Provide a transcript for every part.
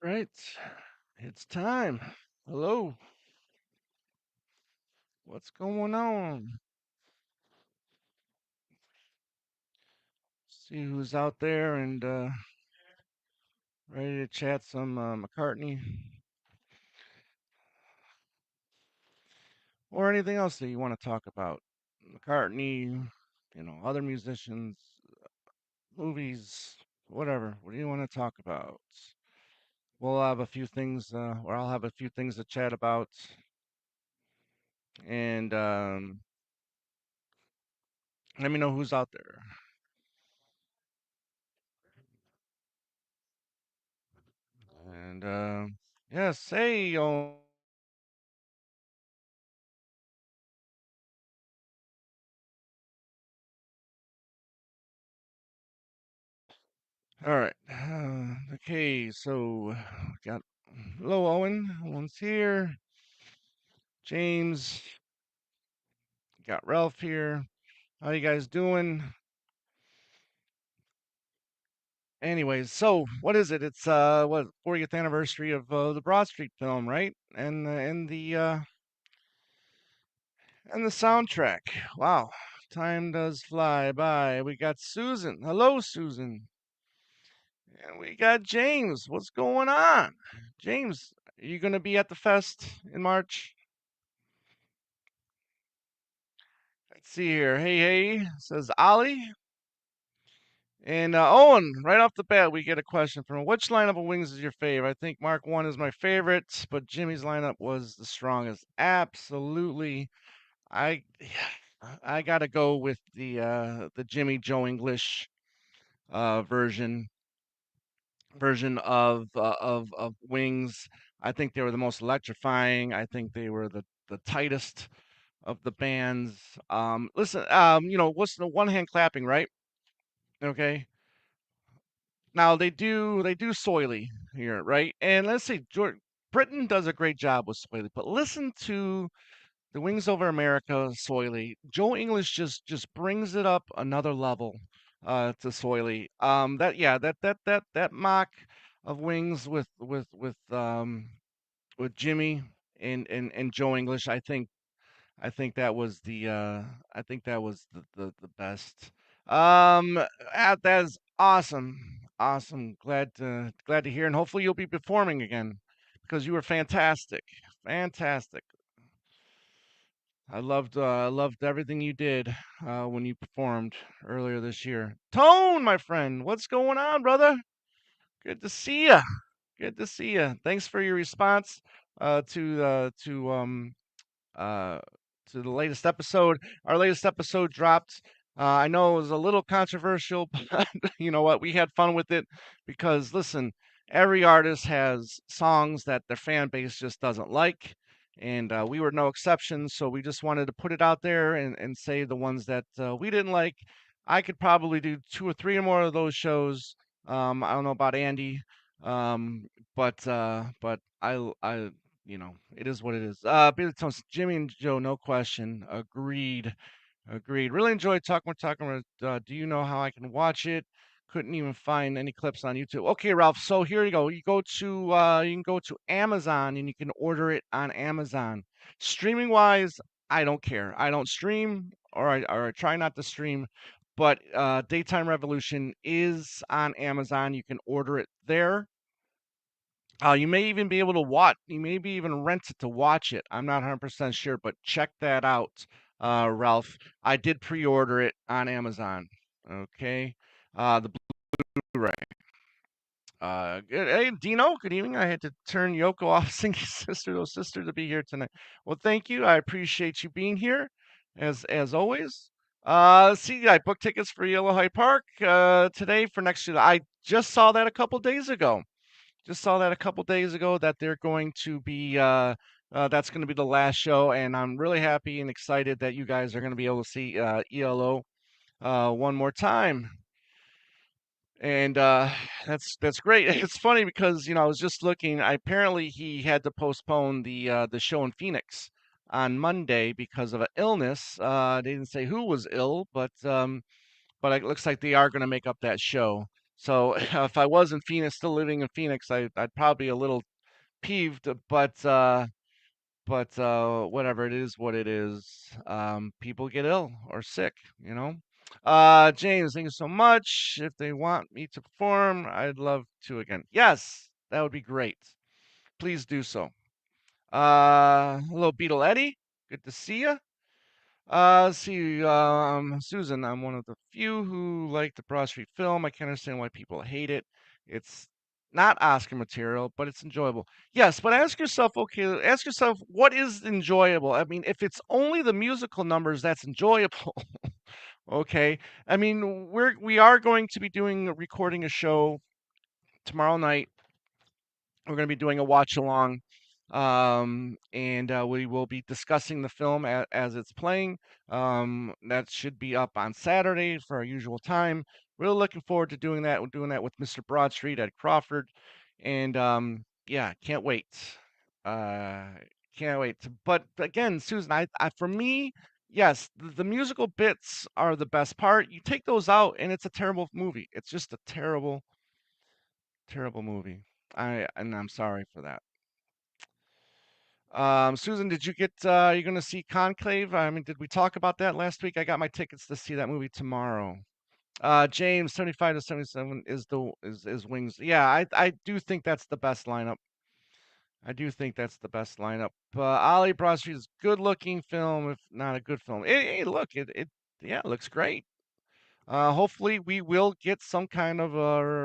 Right. It's time. Hello. What's going on? See who's out there and ready to chat some McCartney or anything else that you want to talk about. McCartney, other musicians, movies, whatever. What do you want to talk about? We'll have a few things, or I'll have a few things to chat about. And let me know who's out there. And yes, hey, yo. All right. Okay, so got hello Owen. Owen's here. James. Got Ralph here. How you guys doing? Anyways, so what is it? It's what 40th anniversary of the Broad Street film, right? And the soundtrack. Wow, time does fly by. We got Susan. Hello, Susan. And we got James. What's going on? James, are you gonna be at the fest in March? Let's see here. Hey, hey, says Ollie. And Owen, right off the bat, we get a question from him. Which lineup of wings is your favorite? I think Mark 1 is my favorite, but Jimmy's lineup was the strongest. Absolutely. I I gotta go with the Jimmy Joe English version of wings. I think they were the most electrifying. I think they were the tightest of the bands. Listen, what's the one hand clapping, right? Okay. Now they do Soily here, right? And let's say Britain does a great job with Soily, but listen to the Wings Over America Soily. Joe English just brings it up another level to Soily. That yeah, that mock of Wings with Jimmy and Joe English, I think that was the best. That is awesome. Awesome. Glad to hear, and hopefully you'll be performing again because you were fantastic. Fantastic. I loved everything you did when you performed earlier this year. Tone, my friend, what's going on, brother? Good to see you. Good to see you. Thanks for your response uh, to uh, to um, uh, to the latest episode. Our latest episode dropped. I know it was a little controversial, but you know what? We had fun with it because, listen, every artist has songs that their fan base just doesn't like. And we were no exception. So we just wanted to put it out there and say the ones that we didn't like. I could probably do two or three more of those shows. I don't know about Andy, um, but it is what it is. Beatles, Jimmy and Joe, no question. Agreed. Agreed. Really enjoyed talking about. Do you know how I can watch it? Couldn't even find any clips on YouTube. Okay, Ralph. So here you go. You can go to Amazon and you can order it on Amazon. Streaming wise, I don't care. I don't stream or I try not to stream. But Daytime Revolution is on Amazon. You can order it there. You may even be able to watch. You maybe even rent it to watch it. I'm not 100% sure, but check that out, Ralph. I did pre-order it on Amazon. Okay, the Blu-ray. Good. Hey, Dino. Good evening. I had to turn Yoko off, singing "Sister to Sister" to be here tonight. Well, thank you. I appreciate you being here, as always. See, I booked tickets for Yellow Hyde Park today for next year. I just saw that a couple days ago. That they're going to be that's going to be the last show, and I'm really happy and excited that you guys are going to be able to see ELO one more time. And that's great. It's funny because I was just looking. Apparently, he had to postpone the show in Phoenix on Monday because of an illness. They didn't say who was ill, but it looks like they are going to make up that show. So if I was in Phoenix, still living in Phoenix, I'd probably be a little peeved, but whatever, it is what it is. People get ill or sick, you know. James, thank you so much. If they want me to perform, I'd love to again. Yes, that would be great. Please do so. Hello, Beetle Eddie. Good to see you. Let's see, Susan, I'm one of the few who like the Broad Street film. I can understand why people hate it. It's not Oscar material, but it's enjoyable. Yes, but ask yourself, okay, ask yourself, what is enjoyable? I mean, if it's only the musical numbers, that's enjoyable. Okay. I mean, we are going to be recording a show tomorrow night. We're going to be doing a watch along, and we will be discussing the film as it's playing. That should be up on Saturday for our usual time. Really looking forward to doing that. We're doing that with Mr. Broadstreet at Crawford, and yeah, can't wait. Uh, can't wait. But again, Susan, for me, yes, the musical bits are the best part. You take those out, and it's a terrible movie. It's just a terrible, terrible movie. And I'm sorry for that. Susan, did you get you're gonna see Conclave? I mean, did we talk about that last week? I got my tickets to see that movie tomorrow. James, 75 to 77 is Wings. Yeah, I do think that's the best lineup. I do think that's the best lineup. Ali Broad Street is good looking film, if not a good film. Hey, look, it yeah, it looks great. Hopefully we will get some kind of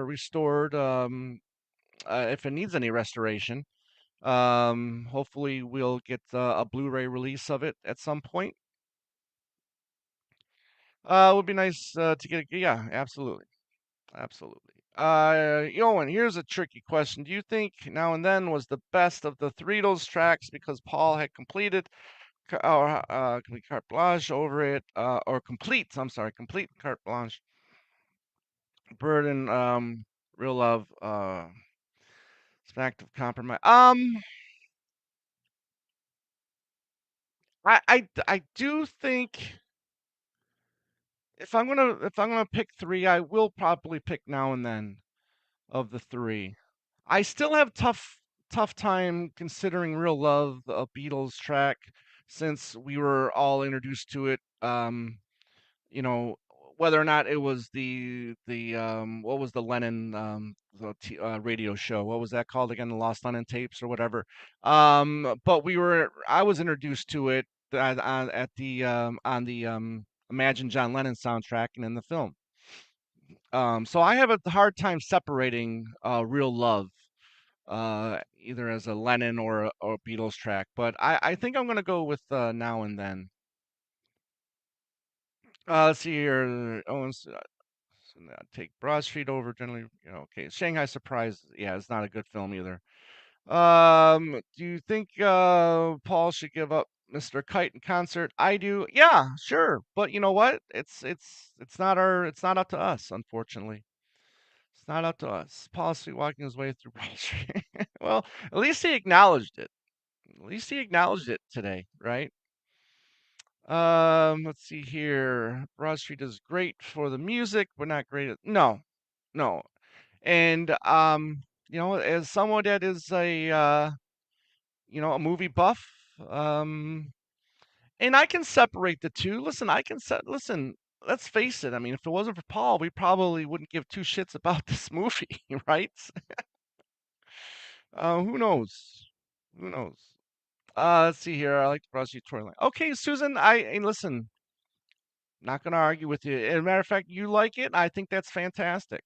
restored if it needs any restoration. Hopefully we'll get a Blu-ray release of it at some point. It would be nice to get yeah, absolutely. Absolutely. Yoan, here's a tricky question. Do you think Now and Then was the best of the Threedles tracks because Paul had completed complete carte blanche over it, or complete, I'm sorry, complete carte blanche, burden, real love, act of compromise. I do think if I'm gonna pick three, I will probably pick Now and Then of the three. I still have tough time considering Real Love a Beatles track since we were all introduced to it. You know, whether or not it was the what was the Lennon radio show? What was that called again? The Lost Lennon tapes or whatever. But I was introduced to it on the Imagine John Lennon soundtrack and in the film. So I have a hard time separating Real Love either as a Lennon or Beatles track, but I think I'm gonna go with Now and Then. Let's see here. Owens take Broad Street over generally. Okay, Shanghai Surprise. Yeah, it's not a good film either. Do you think Paul should give up Mr. Kite in concert? I do. Yeah, sure. But you know what? It's not up to us, unfortunately. It's not up to us. Paul walking his way through Broad Street. Well, at least he acknowledged it. At least he acknowledged it today, right? Let's see here. Broad Street is great for the music, but not great at no, no. And as someone that is a movie buff, um, and I can separate the two. Listen. Let's face it. I mean, if it wasn't for Paul, we probably wouldn't give two shits about this movie, right? Who knows? Who knows? Let's see here. I like the Broad Street storyline. Okay, Susan. And listen. Not going to argue with you. As a matter of fact, you like it. I think that's fantastic.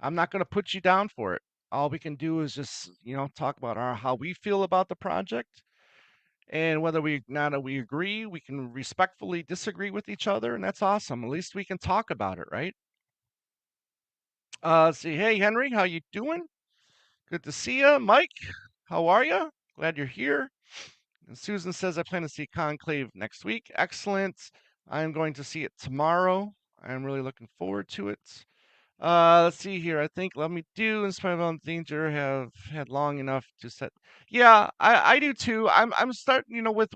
I'm not going to put you down for it. All we can do is just, talk about how we feel about the project, and whether we agree, we can respectfully disagree with each other, and that's awesome. At least we can talk about it, right? Let's see. Hey, Henry, how you doing? Good to see you. Mike, how are you? Glad you're here. And Susan says I plan to see Conclave next week. Excellent. I'm going to see it tomorrow. I'm really looking forward to it. Let's see here. I think let me do in spite of all danger have had long enough to set. Yeah, I do too. I'm starting, with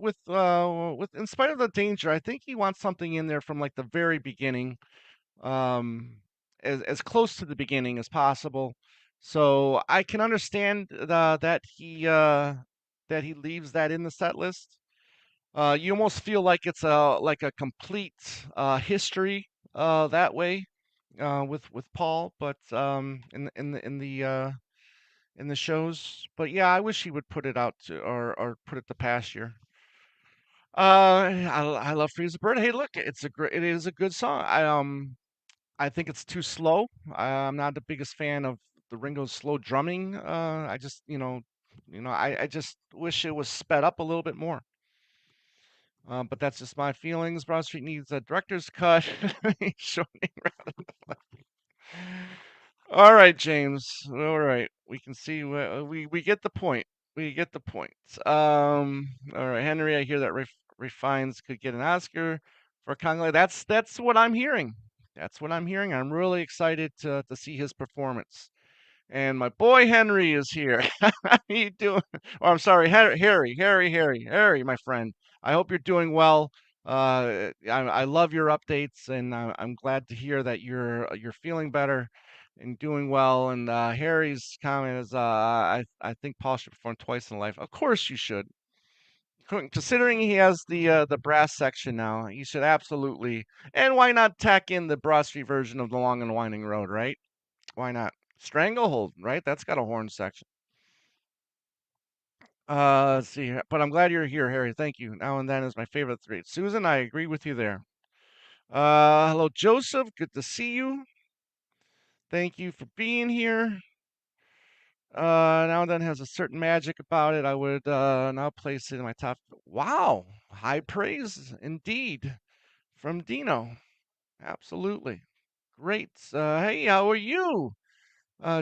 in spite of the danger. I think he wants something in there from like the very beginning. Um, as close to the beginning as possible. So I can understand that he leaves that in the set list. You almost feel like it's a complete history that way with Paul, but in the shows. But yeah, I wish he would put it out to, or put it to pasture. I love Freeze the Bird. Hey, look, it is a good song. I think it's too slow. I'm not the biggest fan of the Ringo's slow drumming. I just I just wish it was sped up a little bit more. But that's just my feelings. Broad Street needs a director's cut. Showing All right, James. All right, we can see we get the point. We get the point. All right, Henry. I hear that Refines could get an Oscar for Conley. That's what I'm hearing. That's what I'm hearing. I'm really excited to see his performance. And my boy Henry is here. How you doing? Oh, I'm sorry, Harry, my friend. I hope you're doing well. I love your updates, and I'm glad to hear that you're feeling better and doing well. And Harry's comment is, I think Paul should perform twice in life. Of course you should. Considering he has the brass section now, he should absolutely. And why not tack in the Broad Street version of the Long and Winding Road, right? Why not? Stranglehold, right? That's got a horn section. Let's see here. But I'm glad you're here, Harry. Thank you. Now and then is my favorite three. Susan, I agree with you there. Hello, Joseph. Good to see you. Thank you for being here. Now and then has a certain magic about it. I would now place it in my top. Wow, high praise indeed from Dino. Absolutely. Great. Hey, how are you?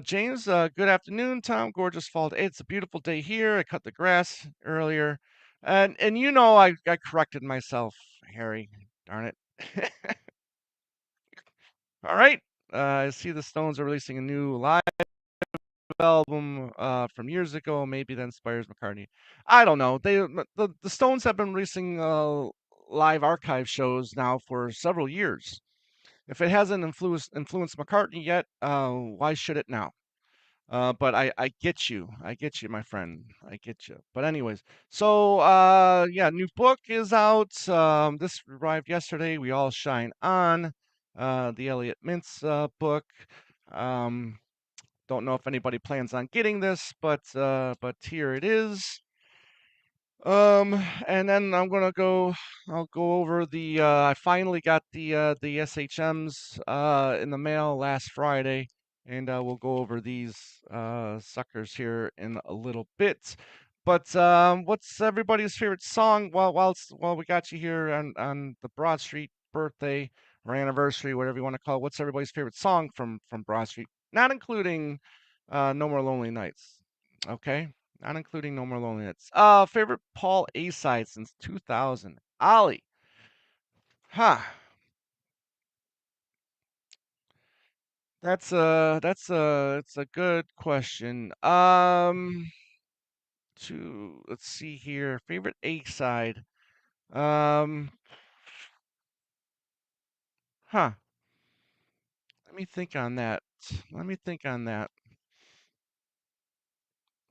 James, good afternoon, Tom. Gorgeous fall day. It's a beautiful day here. I cut the grass earlier, and I corrected myself, Harry. Darn it. All right. I see the Stones are releasing a new live album from years ago. Maybe that inspires McCartney. I don't know. The Stones have been releasing live archive shows now for several years. If it hasn't influenced McCartney yet, why should it now? But I get you. I get you, my friend. I get you. But anyways, so yeah, new book is out. This arrived yesterday. We all shine on. The Elliot Mintz book. Um, don't know if anybody plans on getting this, but here it is. And then I'll go over I finally got the SHMs in the mail last Friday, and we'll go over these suckers here in a little bit. But what's everybody's favorite song? While we got you here on the Broad Street birthday or anniversary, whatever you want to call it, what's everybody's favorite song from Broad Street? Not including No More Lonely Nights. Okay. Not including No More Lonely Nights. Favorite Paul A side since 2000. Ollie. Huh. It's a good question. Let's see here. Favorite A side. Um, huh. Let me think on that. Let me think on that.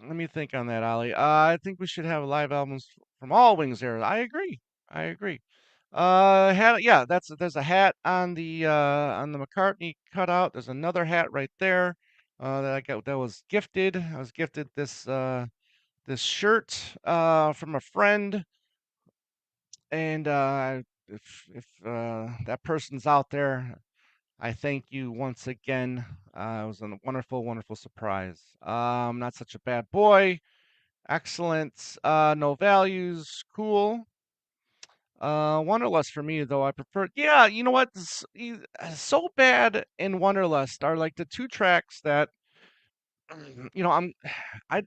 Let me think on that, Ollie. I think we should have live albums from all Wings eras. I agree. I agree. Hat. Yeah, there's a hat on the McCartney cutout. There's another hat right there that I got that was gifted. I was gifted this shirt from a friend, and if that person's out there, I thank you once again. It was a wonderful surprise. Not such a bad boy. Excellent. No values. Cool. Wanderlust for me though, I prefer. Yeah, you know what? So bad and Wanderlust are like the two tracks that you know. I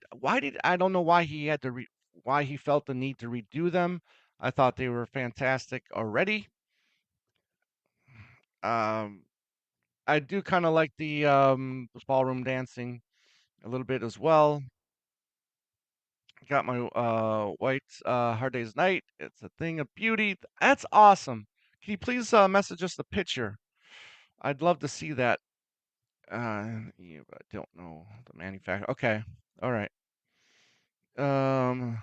don't know why he had to why he felt the need to redo them. I thought they were fantastic already. Um, I do kind of like the ballroom dancing a little bit as well. Got my white Hard Day's Night. It's a thing of beauty. That's awesome. Can you please message us the picture? I'd love to see that. Yeah, but I don't know the manufacturer. Okay, all right. Um,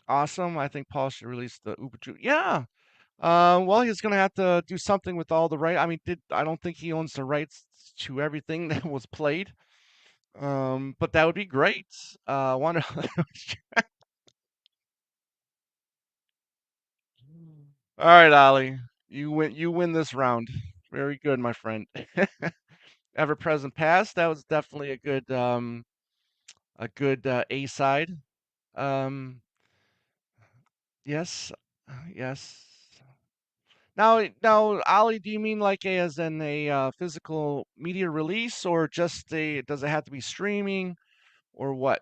awesome. I think Paul should release the Uber Ju. Yeah. Well, he's gonna have to do something with all the right. I mean, I don't think he owns the rights to everything that was played. But that would be great. Wonder. All right, Ollie. You win. You win this round. Very good, my friend. Ever present past. That was definitely a good A side. Um, yes, yes. Now, Ollie, do you mean like as in a physical media release, or just a? Does it have to be streaming, or what?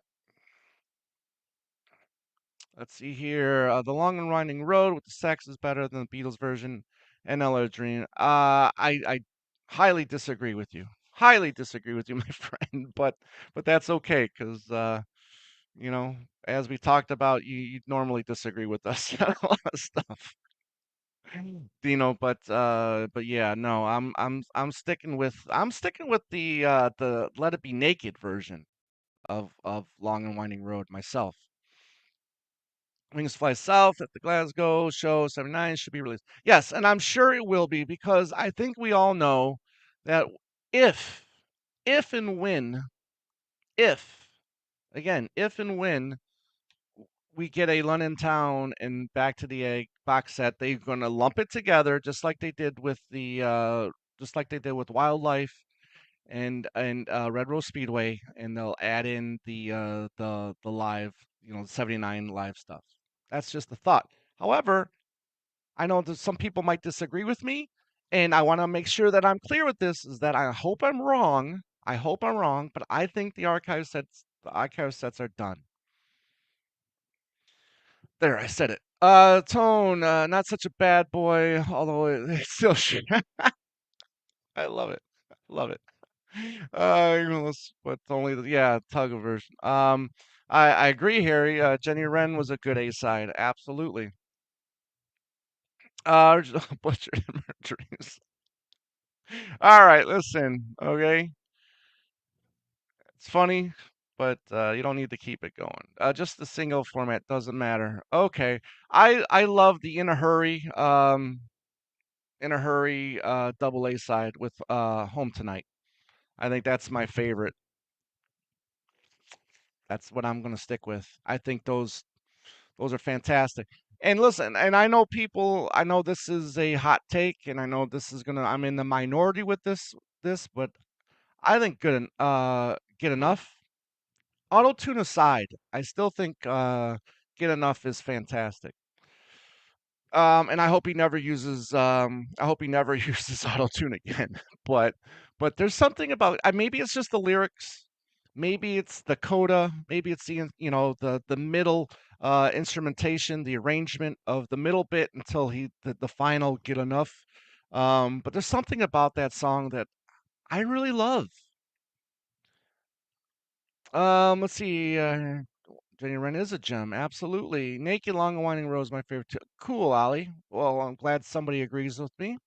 Let's see here. The Long and Winding Road with the sax is better than the Beatles version, and Ella Dream. I highly disagree with you. Highly disagree with you, my friend. But that's okay, because you know, as we talked about, you normally disagree with us on a lot of stuff. But yeah, no, I'm sticking with the Let It Be Naked version of Long and Winding Road myself. Wings Fly South at the Glasgow show 79 should be released. Yes, and I'm sure it will be, because I think we all know that if if and when if again if and when we get a London Town and Back to the Egg box set, they're going to lump it together just like they did with Wildlife and Red Rose Speedway, and they'll add in the live, 79 live stuff. That's just a thought. However, I know that some people might disagree with me, and I want to make sure that I'm clear with this, is that I hope I'm wrong. I hope I'm wrong, but I think the archive sets are done. There, I said it. Tone, not such a bad boy, although it still should. I love it. I love it. But only yeah, tug version. I agree, Harry. Jenny Wren was a good A side, absolutely. Butchered Dreams. All right, listen, okay. It's funny, but you don't need to keep it going. Just the single format doesn't matter. Okay, I love the In a Hurry double A side with Home Tonight. I think that's my favorite. That's what I'm gonna stick with. I think those are fantastic. And listen, and I know this is a hot take, and I know I'm in the minority with this, but I think Get Enough. Auto tune aside, I still think Get Enough is fantastic. And I hope he never uses auto tune again. But there's something about maybe it's just the lyrics, maybe it's the coda, maybe it's the middle instrumentation, the arrangement of the middle bit until the final Get Enough. But there's something about that song that I really love. Let's see. Jenny Wren is a gem, absolutely. Naked Long and Winding Road is my favorite too. Cool, Ollie. Well, I'm glad somebody agrees with me.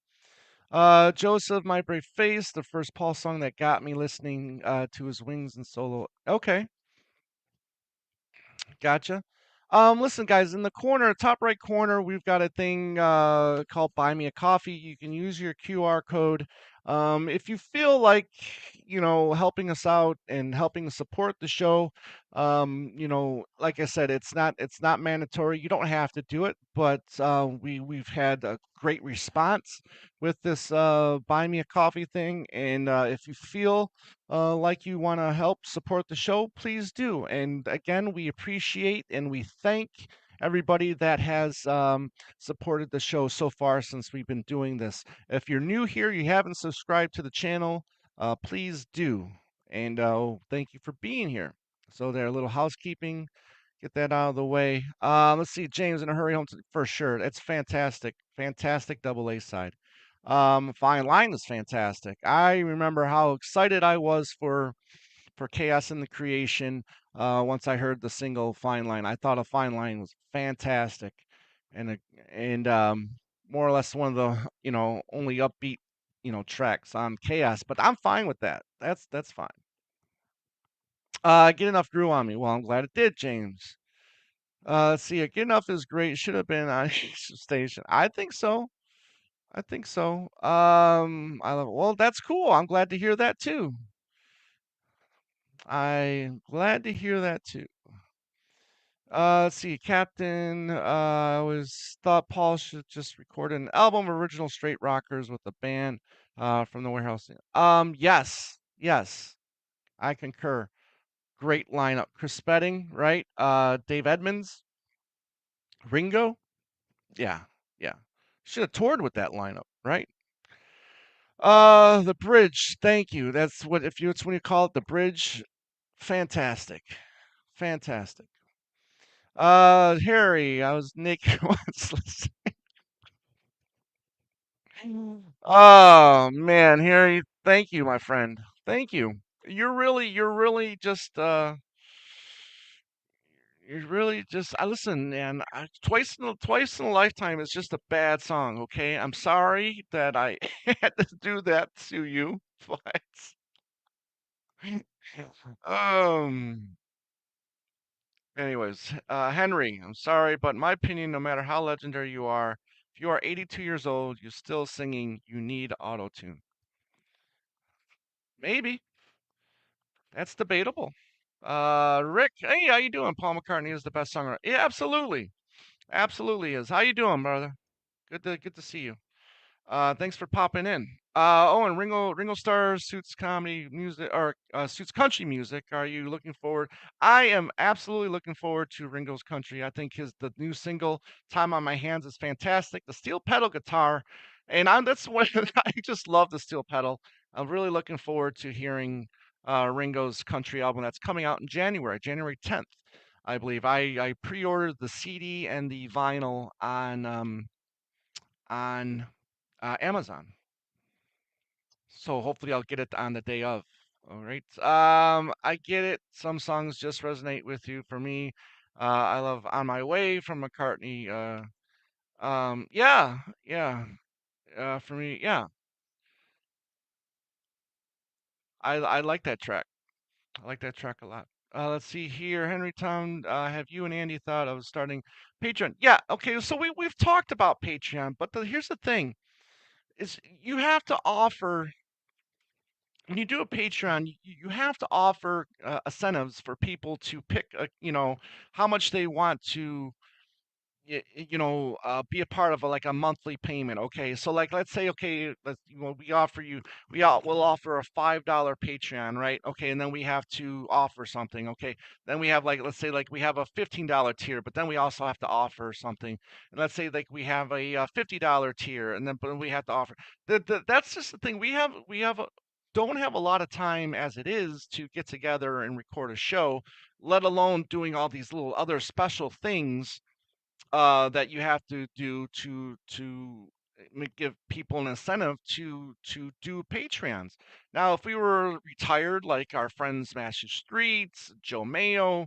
Joseph, My Brave Face, the first Paul song that got me listening to his Wings and solo. Okay, gotcha. Listen, guys, in the corner, top right corner, we've got a thing called Buy Me a Coffee. You can use your QR code. If you feel like, helping us out and helping support the show, like I said, it's not mandatory. You don't have to do it, but we've had a great response with this Buy Me a Coffee thing, and if you feel like you want to help support the show, please do. And again, we appreciate and we thank everybody that has supported the show so far since we've been doing this. If you're new here, you haven't subscribed to the channel, please do. And thank you for being here. So there, a little housekeeping. Get that out of the way. Let's see, James in a hurry home for sure. It's fantastic, fantastic double A side. Fine Line is fantastic. I remember how excited I was for Chaos in the Creation once I heard the single Fine Line. I thought a Fine Line was fantastic, and a, and more or less one of the only upbeat tracks on Chaos, but I'm fine with that. That's fine. Get Enough grew on me. Well, I'm glad it did, James. Let's see. Get Enough is great. Should have been on station. I think so. I think so. I love it. Well, that's cool. I'm glad to hear that too. I'm glad to hear that too. Let's see, Captain. I always thought Paul should just record an album, original straight rockers with the band from the warehouse. Yes, yes, I concur. Great lineup. Chris Spedding, right? Dave Edmunds, Ringo. Yeah, yeah. Should have toured with that lineup, right? The bridge. Thank you. That's what if you. It's when you call it the bridge. Fantastic, fantastic. Harry. I was Nick once. Oh man, Harry, thank you, my friend. Thank you. You're really just you're really just I listen, man, twice in a lifetime is just a bad song, okay? I'm sorry that I had to do that to you, but um anyways, Henry, I'm sorry, but in my opinion, no matter how legendary you are, if you are 82 years old, you're still singing, you need auto tune. Maybe. That's debatable. Rick, hey, how you doing? Paul McCartney is the best songwriter. Yeah, absolutely, absolutely is. How you doing, brother? Good to see you. Thanks for popping in. Oh, and Ringo Starr suits comedy music or suits country music. Are you looking forward? I am absolutely looking forward to Ringo's country. I think the new single "Time on My Hands" is fantastic. The steel pedal guitar, and that's what I just love the steel pedal. I'm really looking forward to hearing Ringo's country album that's coming out in January 10th, I believe. I pre-ordered the CD and the vinyl on Amazon. So hopefully I'll get it on the day of. All right. I get it. Some songs just resonate with you. For me, I love "On My Way" from McCartney. Yeah, yeah. For me, yeah. I like that track. I like that track a lot. Let's see here, Henry Town. Have you and Andy thought of starting Patreon? Yeah. Okay. So we've talked about Patreon, but here's the thing: is you have to offer when you do a Patreon, you have to offer incentives for people to pick, how much they want to, be a part of like a monthly payment. Okay, so like let's say, okay, we offer you, we'll offer a $5 Patreon, right? Okay, and then we have to offer something. Okay, then we have like let's say like we have a $15 tier, but then we also have to offer something. And let's say like we have a $50 tier, and then but we have to offer. That's just the thing. Don't have a lot of time as it is to get together and record a show, let alone doing all these little other special things that you have to do to give people an incentive to do Patreons. Now, if we were retired, like our friends Matthew Streets, Joe Mayo,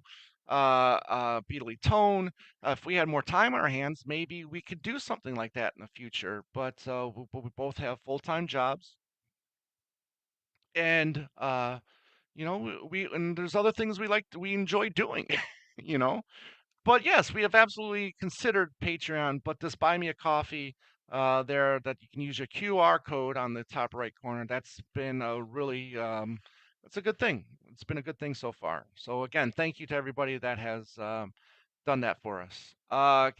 Beatles Tone, if we had more time on our hands, maybe we could do something like that in the future. But we both have full-time jobs, and we and there's other things we enjoy doing, you know. But yes, we have absolutely considered Patreon, but this buy me a coffee there that you can use your QR code on the top right corner. That's been a really that's a good thing. It's been a good thing so far. So again, thank you to everybody that has done that for us.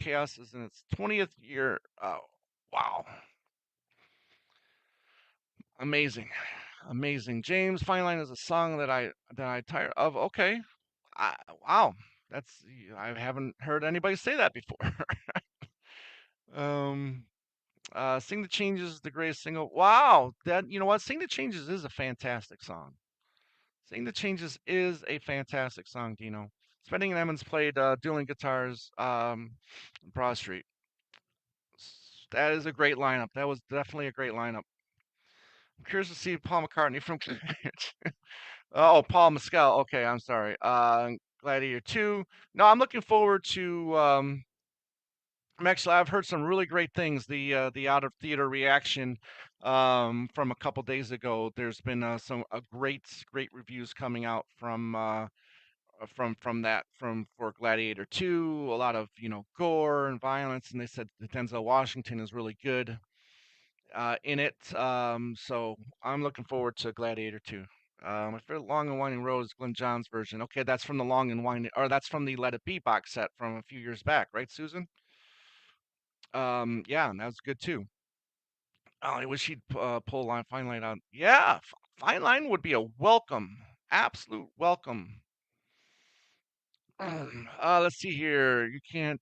Chaos is in its 20th year. Oh, wow. Amazing. Amazing. James, Fine Line is a song that I tire of. Okay. I, wow. That's I haven't heard anybody say that before. Um, Sing the Changes is the greatest single. Wow, that you know what? Sing the Changes is a fantastic song. Sing the Changes is a fantastic song, Dino. Spedding and Emmons played dueling guitars, Broad Street. That is a great lineup. That was definitely a great lineup. I'm curious to see Paul McCartney from. Oh, Paul Mescal. Okay, I'm sorry. Gladiator 2. No, I'm looking forward to I've heard some really great things. The out of theater reaction from a couple days ago. There's been some great reviews coming out from that from for Gladiator 2. A lot of gore and violence, and they said that Denzel Washington is really good in it. So I'm looking forward to Gladiator 2. My favorite Long and Winding Road is Glenn John's version. Okay, that's from the Long and Winding, or that's from the Let It Be box set from a few years back, right, Susan? Yeah, and that was good too. Oh, I wish he'd pull line Fine Line out. Yeah, Fine Line would be a welcome, absolute welcome. Let's see here. You can't.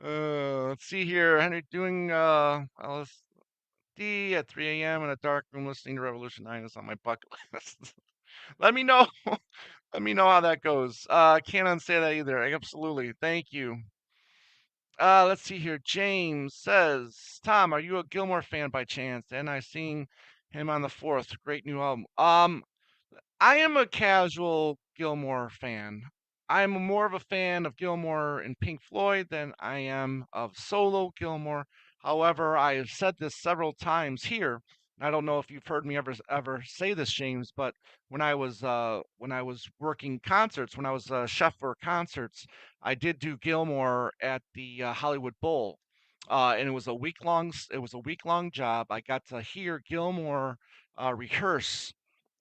Let's see here. Henry doing LSD at 3 a.m. in a dark room listening to Revolution 9 is on my bucket list. Let me know. Let me know how that goes. Can't unsay that either. Absolutely. Thank you. Let's see here. James says, Tom, are you a Gilmore fan by chance? And I seen him on the 4th. Great new album. I am a casual Gilmore fan. I'm more of a fan of Gilmore and Pink Floyd than I am of solo Gilmore. However, I have said this several times here. I don't know if you've heard me ever say this, James, but when I was working concerts, when I was a chef for concerts, I did do Gilmore at the Hollywood Bowl, and it was a week long job. I got to hear Gilmore rehearse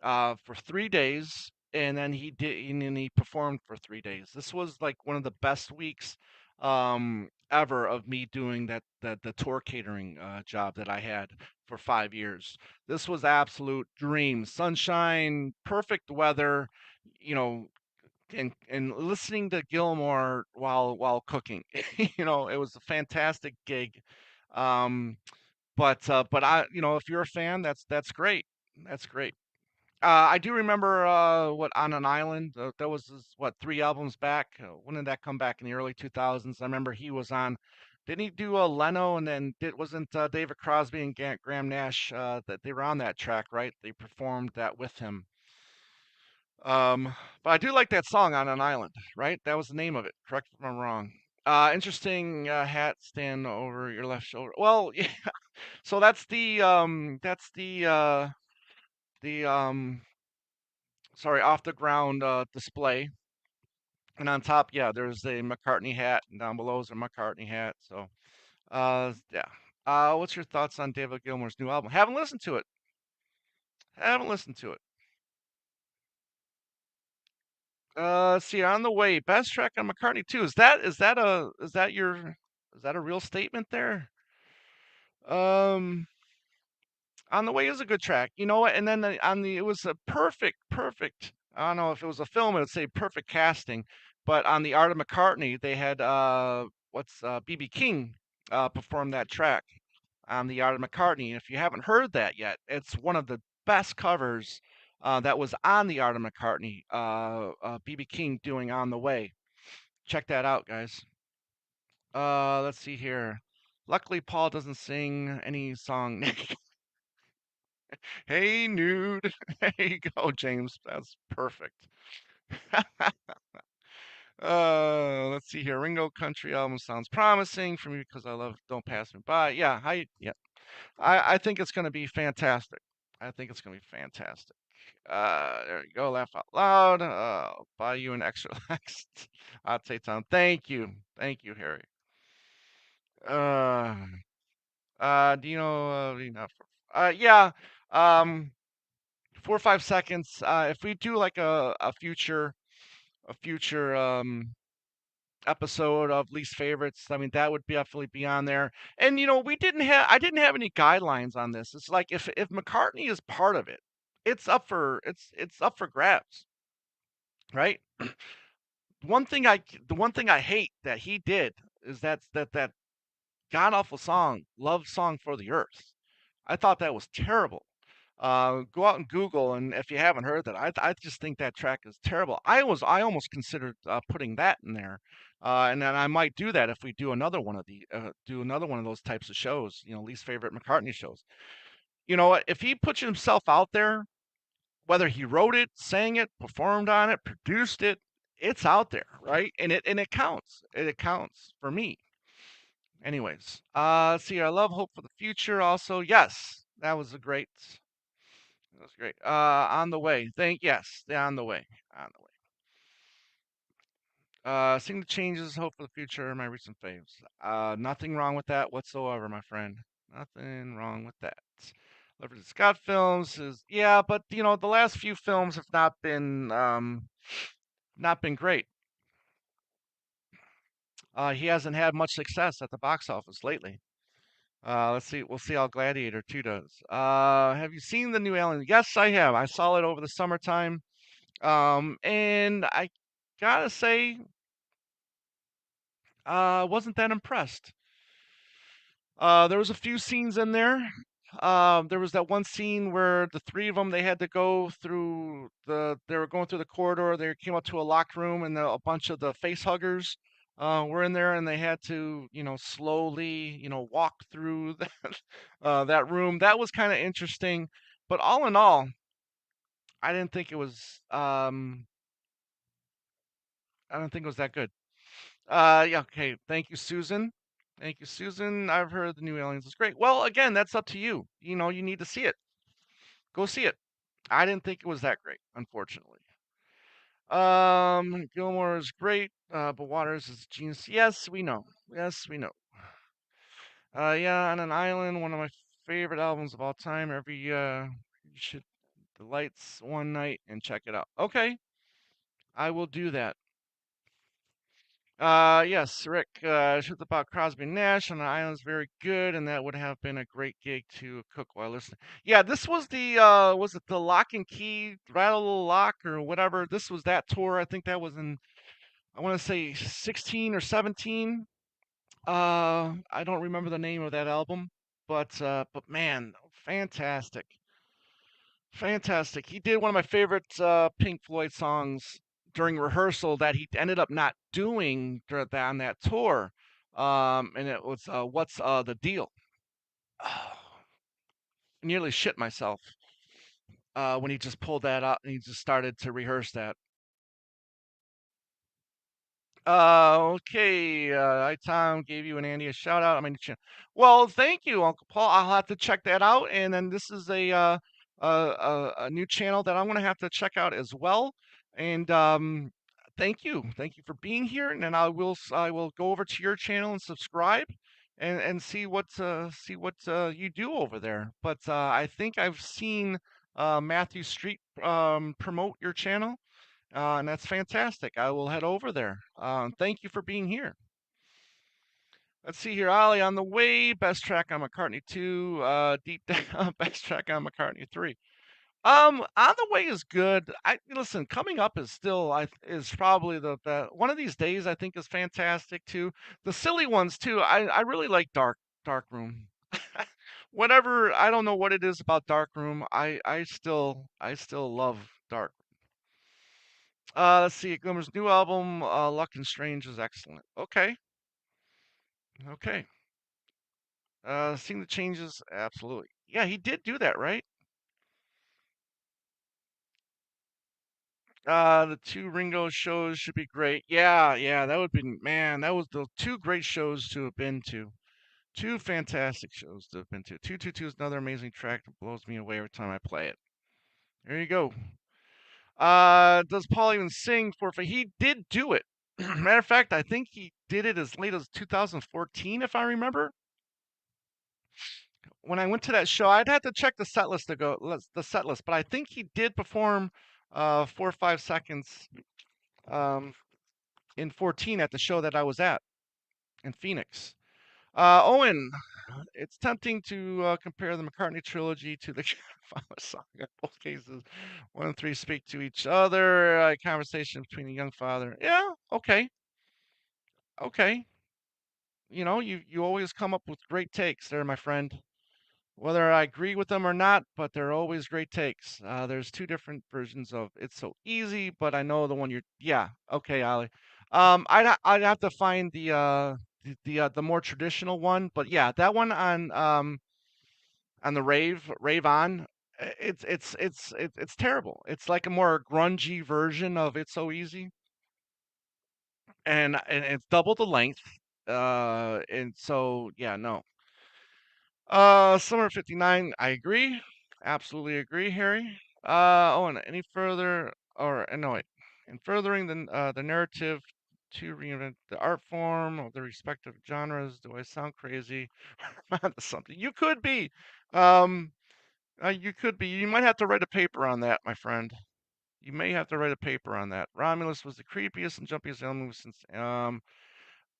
for 3 days, and then he performed for 3 days. This was like one of the best weeks ever of me doing the tour catering job that I had for 5 years. This was absolute dream, sunshine, perfect weather, you know, and listening to Gilmore while cooking. It was a fantastic gig. Um, but if you're a fan, that's great. That's great. I do remember what On an Island. That was what 3 albums back. When did that come back in the early 2000s? I remember he was on. Didn't he do a Leno and then wasn't David Crosby and Graham Nash that they were on that track, right? They performed that with him. But I do like that song On an Island, right? That was the name of it. Correct me if I'm wrong. Interesting hat stand over your left shoulder. Well, yeah. So the sorry, off the ground display. And on top, yeah, there's a McCartney hat, and down below is a McCartney hat. So, yeah. What's your thoughts on David Gilmour's new album? Haven't listened to it. Haven't listened to it. See, on the way, best track on McCartney too. Is that a real statement there? Um, on the way is a good track. You know what? And then it was a perfect. I don't know if it was a film, it would say perfect casting. But on the Art of McCartney, they had what's BB King perform that track on the Art of McCartney. And if you haven't heard that yet, it's one of the best covers that was on the Art of McCartney. BB King doing On the Way. Check that out, guys. Let's see here. Luckily, Paul doesn't sing any song. Hey, nude. There you go, James. That's perfect. Let's see here. Ringo country album sounds promising for me because I love Don't Pass Me By. Yeah, yeah. I think it's gonna be fantastic. I think it's gonna be fantastic. There you go. Laugh out loud. I'll buy you an extra Lex. I'll take time. Thank you. Thank you, Harry. Uh, do you know? Yeah. Um, 4 or 5 seconds. If we do like a future episode of least favorites, I mean that would definitely be on there. And I didn't have any guidelines on this. It's like if McCartney is part of it, it's up for grabs, right? The one thing I hate that he did is that god awful song, Love Song for the Earth. I thought that was terrible. Go out and Google, and if you haven't heard that, I just think that track is terrible. I almost considered putting that in there, and then I might do that if we do another one of those types of shows. Least favorite McCartney shows. You know what? If he puts himself out there, whether he wrote it, sang it, performed on it, produced it, it's out there, right? And it counts. It counts for me. Anyways, let's see. I love hope for the future. Also, yes, that was a great. That was great. On the way. Yes, they're on the way. On the way. Seeing the changes, hope for the future. My recent faves. Nothing wrong with that whatsoever, my friend. Nothing wrong with that. Leopard Scott films is yeah, but the last few films have not been great. He hasn't had much success at the box office lately. Let's see. We'll see how Gladiator 2 does. Have you seen the new Alien? Yes, I have. I saw it over the summertime. And I gotta say, wasn't that impressed. There was a few scenes in there. There was that one scene where the three of them they had to go through they were going through the corridor. They came up to a locked room, and a bunch of the face huggers were in there, and they had to, slowly, walk through that room. That was kind of interesting, but all in all, I didn't think it was. I don't think it was that good. Yeah, okay. Thank you, Susan. Thank you, Susan. I've heard the new Aliens is great. Well, again, that's up to you. You need to see it. Go see it. I didn't think it was that great, unfortunately. Gilmore is great, but Waters is genius. Yes, we know. Yes, we know. Yeah, on an island, one of my favorite albums of all time. You should the lights one night and check it out. Okay, I will do that. Yes, Rick, shoot about Crosby Nash on the island's very good, and that would have been a great gig to cook while listening. Yeah, this was it the Lock and Key, Rattle the Lock, or whatever? This was that tour. I think that was I want to say 16 or 17. I don't remember the name of that album, but man, fantastic. Fantastic. He did one of my favorite Pink Floyd songs during rehearsal that he ended up not doing on that tour. And it was What's the Deal? Nearly shit myself when he just pulled that out and he just started to rehearse that. Okay. I Tom gave you and Andy a shout out. I mean, well, thank you, Uncle Paul. I'll have to check that out. And then this is a new channel that I'm gonna have to check out as well. And thank you for being here. And then I will go over to your channel and subscribe, and see what you do over there. But I think I've seen Matthew Street promote your channel. And that's fantastic. I will head over there. Thank you for being here. Let's see here, Ollie on the way. Best track on McCartney 2. Deep down, best track on McCartney 3. On the way is good. I listen. Coming up is probably the one of these days. I think is fantastic too. The silly ones too. I really like Dark Room. Whatever. I don't know what it is about Dark Room. I still love Dark. Let's see. Glimmer's new album, Luck and Strange, is excellent. Okay, okay. Seeing the changes, absolutely. Yeah, he did do that, right? The two Ringo shows should be great. Yeah, yeah, that would be, man, that was the two great shows to have been to. Two fantastic shows to have been to. 222 is another amazing track that blows me away every time I play it. There you go. Does Paul even sing for? He did do it. Matter of fact, I think he did it as late as 2014, if I remember. When I went to that show, I'd have to check the set list, but I think he did perform 4 or 5 seconds um, in 14 at the show that I was at in Phoenix. Owen, it's tempting to compare the McCartney trilogy to the Godfather song. In both cases, 1 and 3 speak to each other. A conversation between a young father. Yeah, okay, okay. You always come up with great takes there, my friend. Whether I agree with them or not, but they're always great takes. There's two different versions of "It's So Easy," but I know the one you're. Yeah, okay, Ali. I'd have to find the more traditional one, but yeah, that one on the rave on. It's terrible. It's like a more grungy version of "It's So Easy." and it's double the length. And so yeah, no. Summer of '59, I agree. Absolutely agree, Harry. Oh, and any further, or no, wait. In furthering the narrative to reinvent the art form of the respective genres, do I sound crazy? Onto something. You could be. Um, you could be. You might have to write a paper on that, my friend. You may have to write a paper on that. Romulus was the creepiest and jumpiest element since.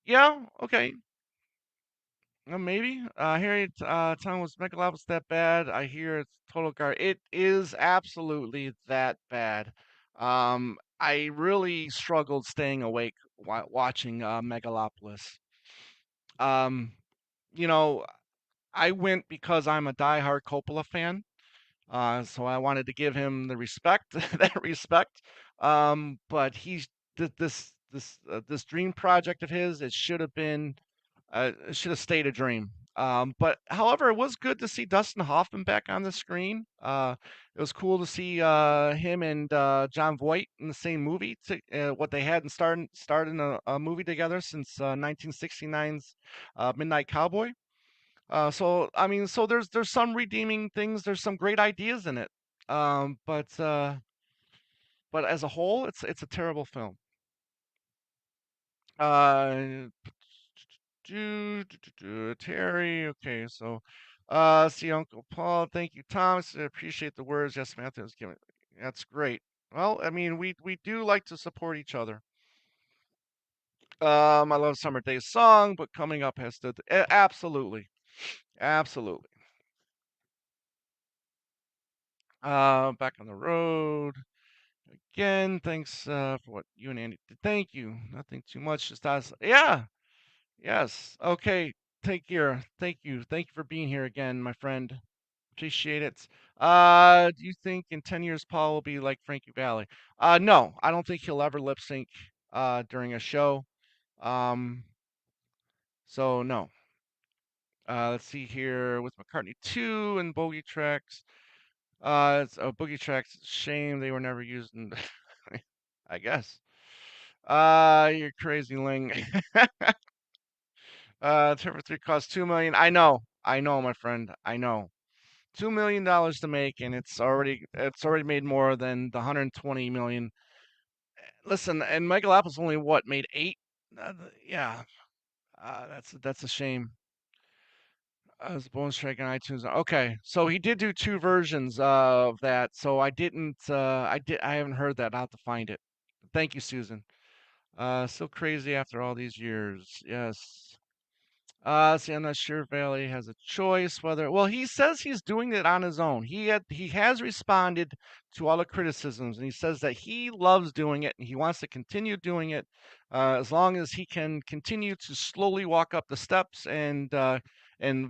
Yeah, okay. Maybe. Harry, Tom was Megalopolis that bad? I hear it's total gar. It is absolutely that bad. I really struggled staying awake watching Megalopolis. Um, you know, I went because I'm a diehard Coppola fan. So I wanted to give him the respect, that respect. But this dream project of his, it should have been, it should have stayed a dream. But however, it was good to see Dustin Hoffman back on the screen. It was cool to see him and John Voight in the same movie. What they hadn't started a movie together since 1969's Midnight Cowboy. So I mean, so there's some redeeming things. There's some great ideas in it. But as a whole, it's a terrible film. Uh, Terry. Okay, so see Uncle Paul. Thank you, Thomas. I appreciate the words. Yes, Matthew was giving. That's great. Well, I mean, we do like to support each other. I love Summer Days song, but coming up has to absolutely, absolutely. Back on the road. Again, thanks for what you and Andy did. Thank you. Nothing too much. Just us. Yeah. Yes. Okay. Take care. Thank you. Thank you for being here again, my friend. Appreciate it. Do you think in 10 years Paul will be like Frankie Valli? No, I don't think he'll ever lip sync during a show. Um, so no. Let's see here with McCartney 2 and Bogey Tracks. It's Boogie Tracks. Shame they were never used in I guess. You're crazy, Ling. Turbo 3 cost 2 million. I know, my friend. I know. $2 million to make, and it's already made more than the 120 million. Listen, and Megalopolis only what made eight. Yeah, that's a shame. As a bonus track on iTunes. Okay, so he did do two versions of that. So I didn't. I haven't heard that. I'll have to find it. Thank you, Susan. Still crazy after all these years. Yes. See, I'm not sure Valley has a choice whether. Well, he says he's doing it on his own. He has responded to all the criticisms, and he says that he loves doing it and he wants to continue doing it as long as he can continue to slowly walk up the steps and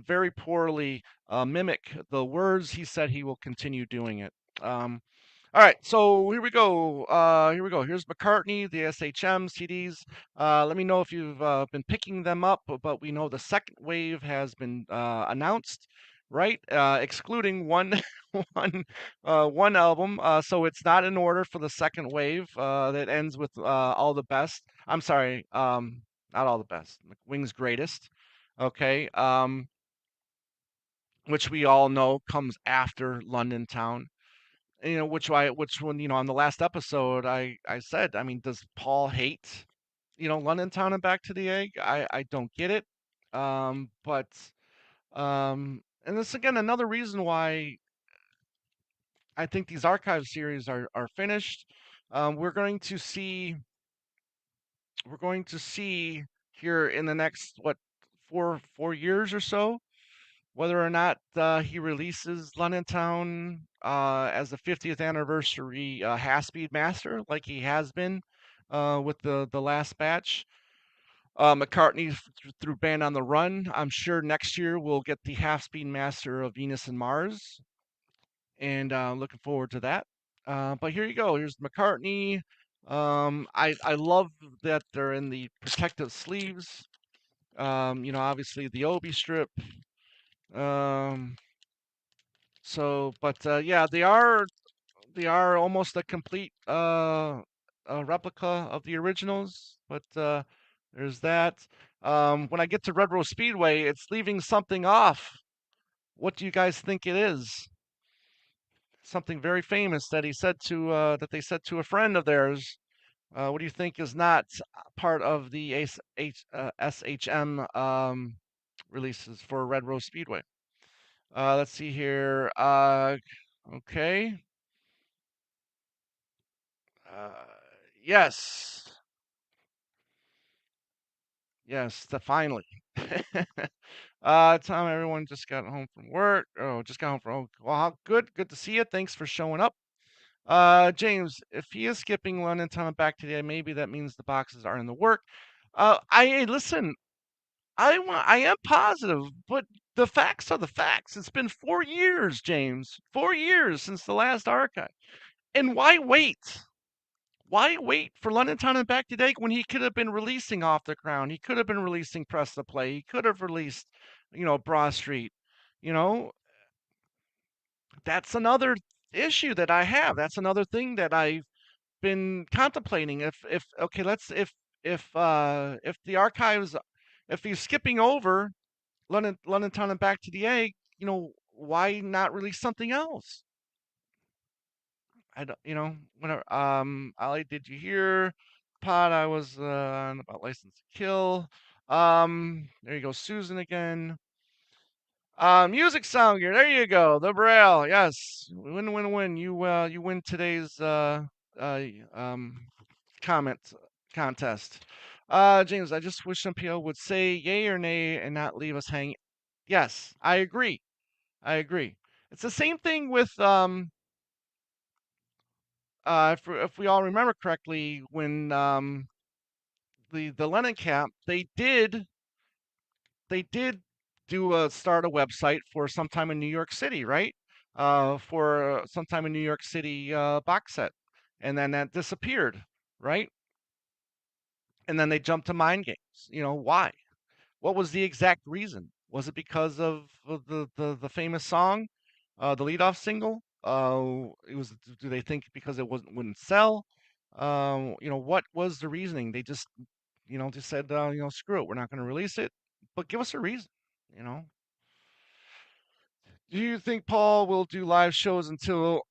very poorly mimic the words. He said he will continue doing it. All right, so here we go. Here we go. Here's McCartney, the SHM-CDs. Let me know if you've been picking them up, but we know the second wave has been announced, right? Excluding one, one album. So it's not in order for the second wave that ends with all the best. I'm sorry, not all the best. Wings greatest. Okay. Which we all know comes after London Town. Which one, on the last episode, I said, I mean, does Paul hate, London Town and Back to the Egg? I don't get it. But and this again another reason why I think these archive series are finished. We're going to see here in the next what 4 years or so whether or not he releases London Town as the 50th anniversary half-speed master, like he has been with the last batch. McCartney through Band on the Run. I'm sure next year we'll get the half-speed master of Venus and Mars, and looking forward to that. But here you go. Here's McCartney. I love that they're in the protective sleeves. Obviously the Obi strip. Um, but yeah, they are almost a complete a replica of the originals, but there's that. When I get to Red Rose Speedway, it's leaving something off. What do you guys think it is? Something very famous that he said to that they said to a friend of theirs. What do you think is not part of the SHM releases for Red Rose Speedway? Let's see here. Okay. Uh, yes. Yes, finally. Tom, everyone just got home from work. Oh, just got home from. Oh, well, good. Good to see you. Thanks for showing up. James, if he is skipping London Town and back today, maybe that means the boxes are in the work. Listen. I am positive, but the facts are the facts. It's been 4 years, James. 4 years since the last archive. And why wait? Why wait for London Town and Back to Dake when he could have been releasing Off the Crown? He could have been releasing Press the Play. He could have released, Broad Street. You know, that's another issue that I have. That's another thing that I've been contemplating. If okay, let's if the archives, if he's skipping over London Town and Back to the Egg, why not release something else? I don't, whenever, Ali, did you hear pod I was on about License to Kill? There you go, Susan again. Music Sound Gear, there you go, the Braille, yes, win, win, win. You win today's uh, um, comment contest. James, I just wish some people would say yay or nay and not leave us hanging. Yes, I agree. I agree. It's the same thing with if we all remember correctly, when the Lennon camp, they did do start a website for sometime in New York City, right? For sometime in New York City box set, and then that disappeared, right? And then they jumped to Mind Games. Why? What was the exact reason? Was it because of the famous song, the leadoff single? It was. Do they think because it wouldn't sell? What was the reasoning? They just said, screw it, we're not going to release it. But give us a reason. You know. Do you think Paul will do live shows until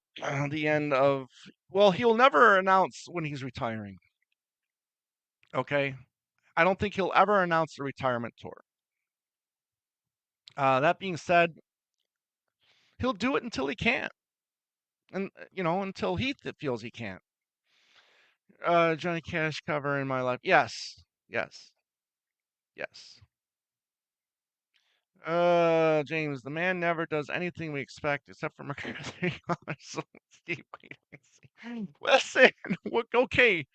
the end of? Well, he'll never announce when he's retiring. Okay, I don't think he'll ever announce a retirement tour. That being said, he'll do it until he can't, and until he feels he can't. Johnny Cash cover in my life. Yes, yes, yes. James, the man never does anything we expect except for McCartney. So let's keep waiting. Listen, okay,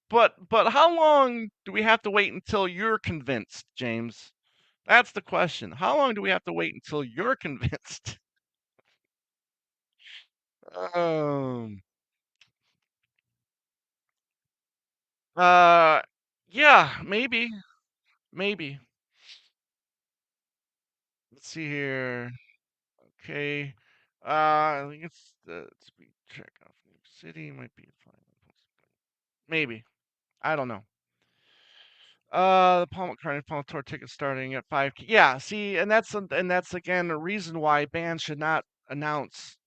but how long do we have to wait until you're convinced, James? That's the question. How long do we have to wait until you're convinced? Um. Uh. Yeah. Maybe. Let's see here. Okay. I think it's the speed check off New York City might be fine. Maybe. I don't know. The Paul McCartney Paul Tour ticket starting at 5K. Yeah, see, and that's again a reason why bands should not announce,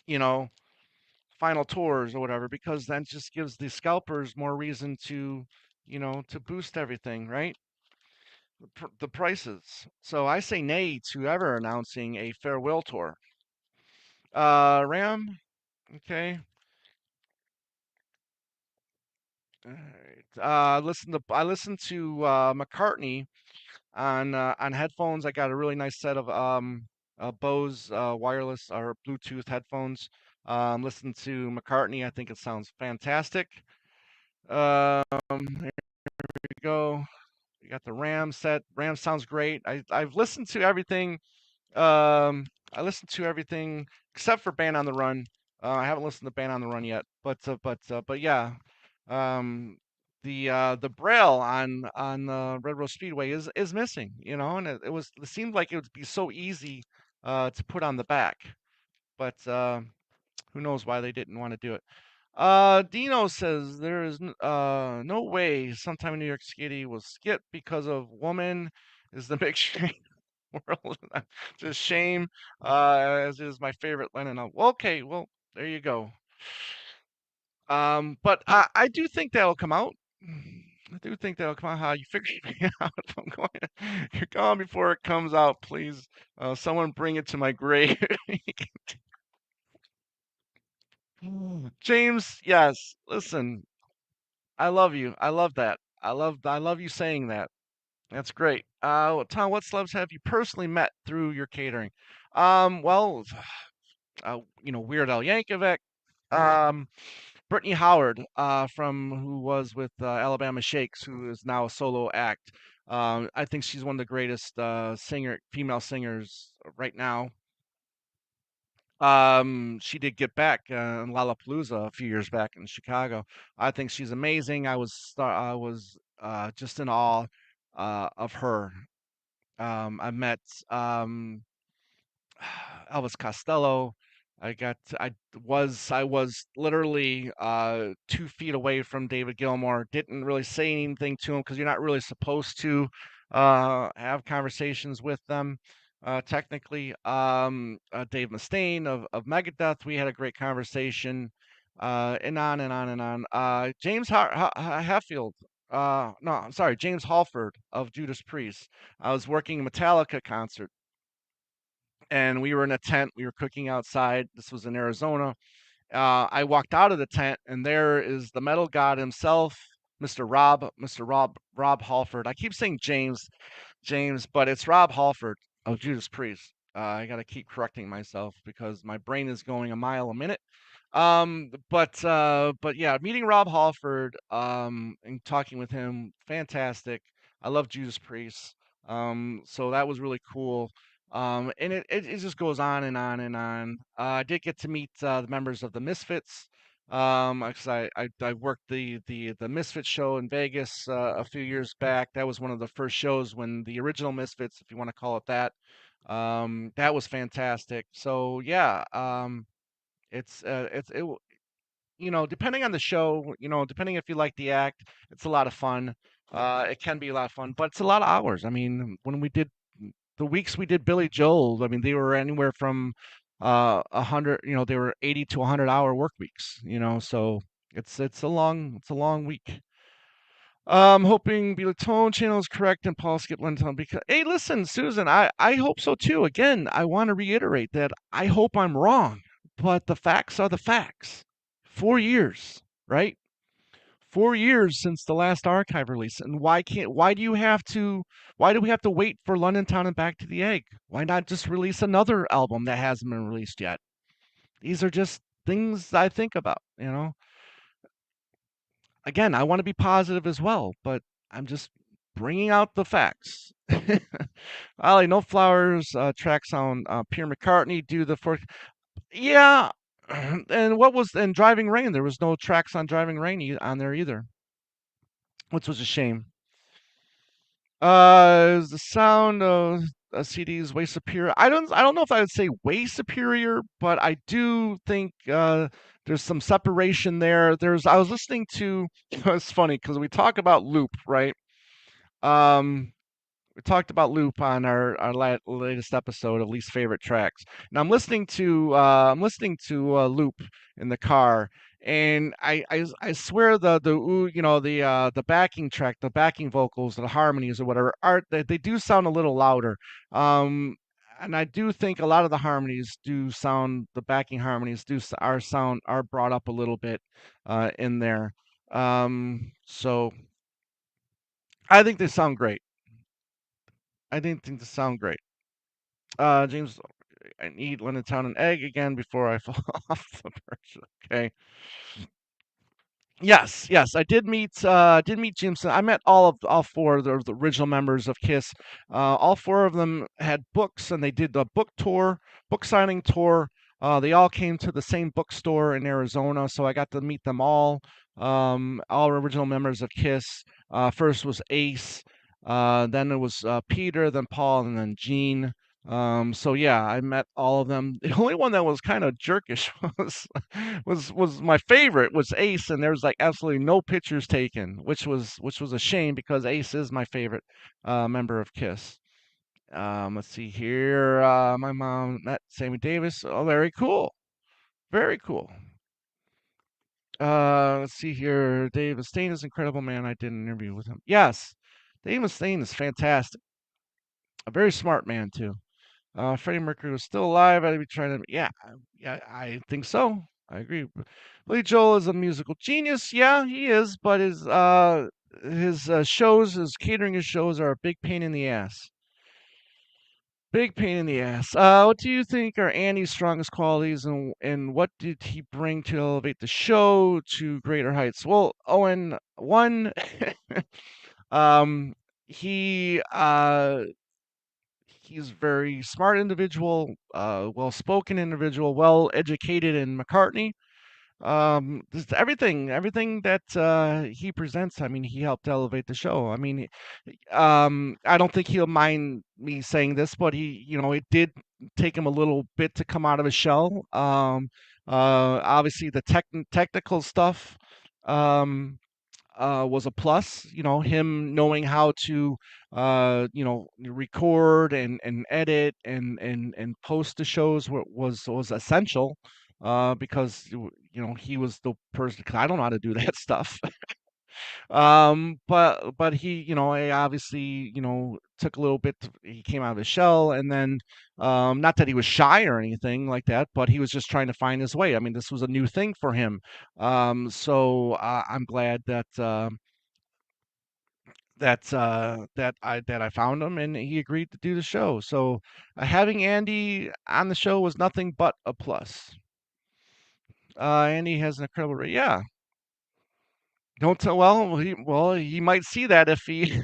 you know, final tours or whatever, because that just gives the scalpers more reason to boost everything, right? The prices. So I say nay to ever announcing a farewell tour. Ram, okay. All right. I listened to McCartney on headphones. I got a really nice set of Bose wireless or Bluetooth headphones. Listen to McCartney. I think it sounds fantastic. Here we go. We got the Ram set. Ram sounds great. I've listened to everything. I listened to everything except for Band on the Run. I haven't listened to Band on the Run yet, but yeah. Um, the braille on Red Rose Speedway is missing, and it seemed like it would be so easy to put on the back, but who knows why they didn't want to do it. Dino says there is no way sometime in New York City will skip because of woman is the big shame world. Just shame, as is my favorite Lennon album. Well, okay, well, there you go. But I do think that'll come out. I do think that'll come out. How you figure me out? If I'm going, you're gone before it comes out, please. Someone bring it to my grave. James, yes. Listen, I love you. I love that. I love you saying that. That's great. Tom, what celebs have you personally met through your catering? Well, Weird Al Yankovic, um, Brittany Howard, from who was with Alabama Shakes, who is now a solo act. I think she's one of the greatest female singers right now. She did Get Back in Lollapalooza a few years back in Chicago. I think she's amazing. I was just in awe of her. I met um, Elvis Costello. I was literally 2 feet away from David Gilmour. Didn't really say anything to him because you're not really supposed to have conversations with them. Technically, Dave Mustaine of Megadeth, we had a great conversation, and on and on and on. Hetfield, no, I'm sorry, James Halford of Judas Priest. I was working a Metallica concert and we were in a tent. We were cooking outside. This was in Arizona. I walked out of the tent, and there is the metal god himself, Rob Halford. I keep saying James, but it's Rob Halford of Judas Priest. I got to keep correcting myself because my brain is going a mile a minute. But yeah, meeting Rob Halford, and talking with him, fantastic. I love Judas Priest. So that was really cool. And it just goes on and on and on. I did get to meet the members of the Misfits. 'Cause I worked the Misfits show in Vegas a few years back. That was one of the first shows when the original Misfits, if you want to call it that. That was fantastic. So yeah, it's it w- depending on the show, depending if you like the act, it's a lot of fun. It can be a lot of fun, but it's a lot of hours. I mean, when we did the weeks we did Billy Joel, I mean, they were anywhere from 100, they were 80 to 100-hour work weeks, so it's a long week. Hoping the tone channel is correct and Paul skip Lenton because hey, listen, Susan, I hope so too. Again, I want to reiterate that I hope I'm wrong, but the facts are the facts. 4 years, right? 4 years since the last archive release, and why do we have to wait for London Town and Back to the Egg? Why not just release another album that hasn't been released yet? These are just things I think about. Again, I want to be positive as well, but I'm just bringing out the facts. Ollie, no flowers. Tracks on Pierre McCartney. Do the fourth. Yeah, and Driving Rain? There was no tracks on Driving Rain on there either, which was a shame. Is the sound of CDs way superior? I don't know if I would say way superior, but I do think there's some separation there. I was listening to. It's funny because we talk about loop, right? Um, we talked about loop on our latest episode of least favorite tracks. And I'm listening to loop in the car, and I swear the ooh, the backing track, the backing vocals, the harmonies or whatever they do sound a little louder. Um, and I do think a lot of the harmonies do sound the backing harmonies do s- are sound are brought up a little bit in there. So I think they sound great. I didn't think they sound great. James, I need London Town and Egg again before I fall off the perch. Okay. Yes, yes, I did meet Jimson. I met all four of the original members of Kiss. All four of them had books, and they did a book signing tour. They all came to the same bookstore in Arizona, so I got to meet them all original members of Kiss. First was Ace, then it was Peter, then Paul, and then Gene. So yeah, I met all of them. The only one that was kind of jerkish was my favorite was Ace, and there was like absolutely no pictures taken, which was a shame because Ace is my favorite member of Kiss. Let's see here. My mom met Sammy Davis. Oh, very cool. Very cool. Let's see here. Dave Mustaine is incredible, man. I did an interview with him. Yes, Dave Mustaine is fantastic. A very smart man too. Freddie Mercury was still alive. I'd be trying to. Yeah, yeah, I think so. I agree. Billy Joel is a musical genius. Yeah, he is. But his shows, his catering, his shows are a big pain in the ass. Big pain in the ass. What do you think are Andy's strongest qualities, and what did he bring to elevate the show to greater heights? Well, Owen, one, um, he he's a very smart individual, well-spoken individual, well-educated in McCartney. Just everything that he presents. I mean, he helped elevate the show. I mean, I don't think he'll mind me saying this, but it did take him a little bit to come out of his shell. Obviously, the technical stuff was a plus. Him knowing how to, record and edit and post the shows was essential. Because he was the person. 'Cause I don't know how to do that stuff. But he obviously, took a little bit. He came out of his shell, and then, not that he was shy or anything like that, but he was just trying to find his way. I mean, this was a new thing for him. So I'm glad that I found him and he agreed to do the show. So having Andy on the show was nothing but a plus. Andy has an incredible yeah. Don't tell. Well, he might see that if he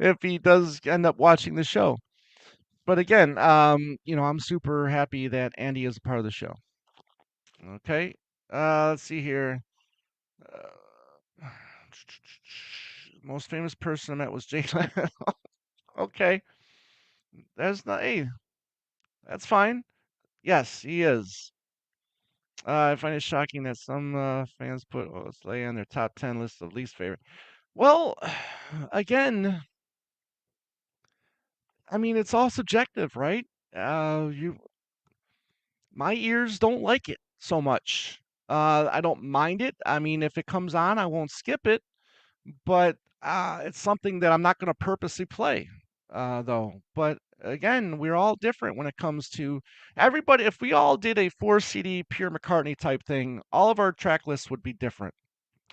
if he does end up watching the show. But again, I'm super happy that Andy is a part of the show. Okay. Let's see here. Uh, most famous person I met was Jay Leno. Okay, that's not. Hey, that's fine. Yes, he is. I find it shocking that some fans put Slay on their top 10 list of least favorite. Well, again, I mean, it's all subjective, right? My ears don't like it so much. I don't mind it. I mean, if it comes on, I won't skip it, but it's something that I'm not going to purposely play, though. But again, we're all different when it comes to everybody. If we all did a 4 CD pure McCartney type thing, all of our track lists would be different.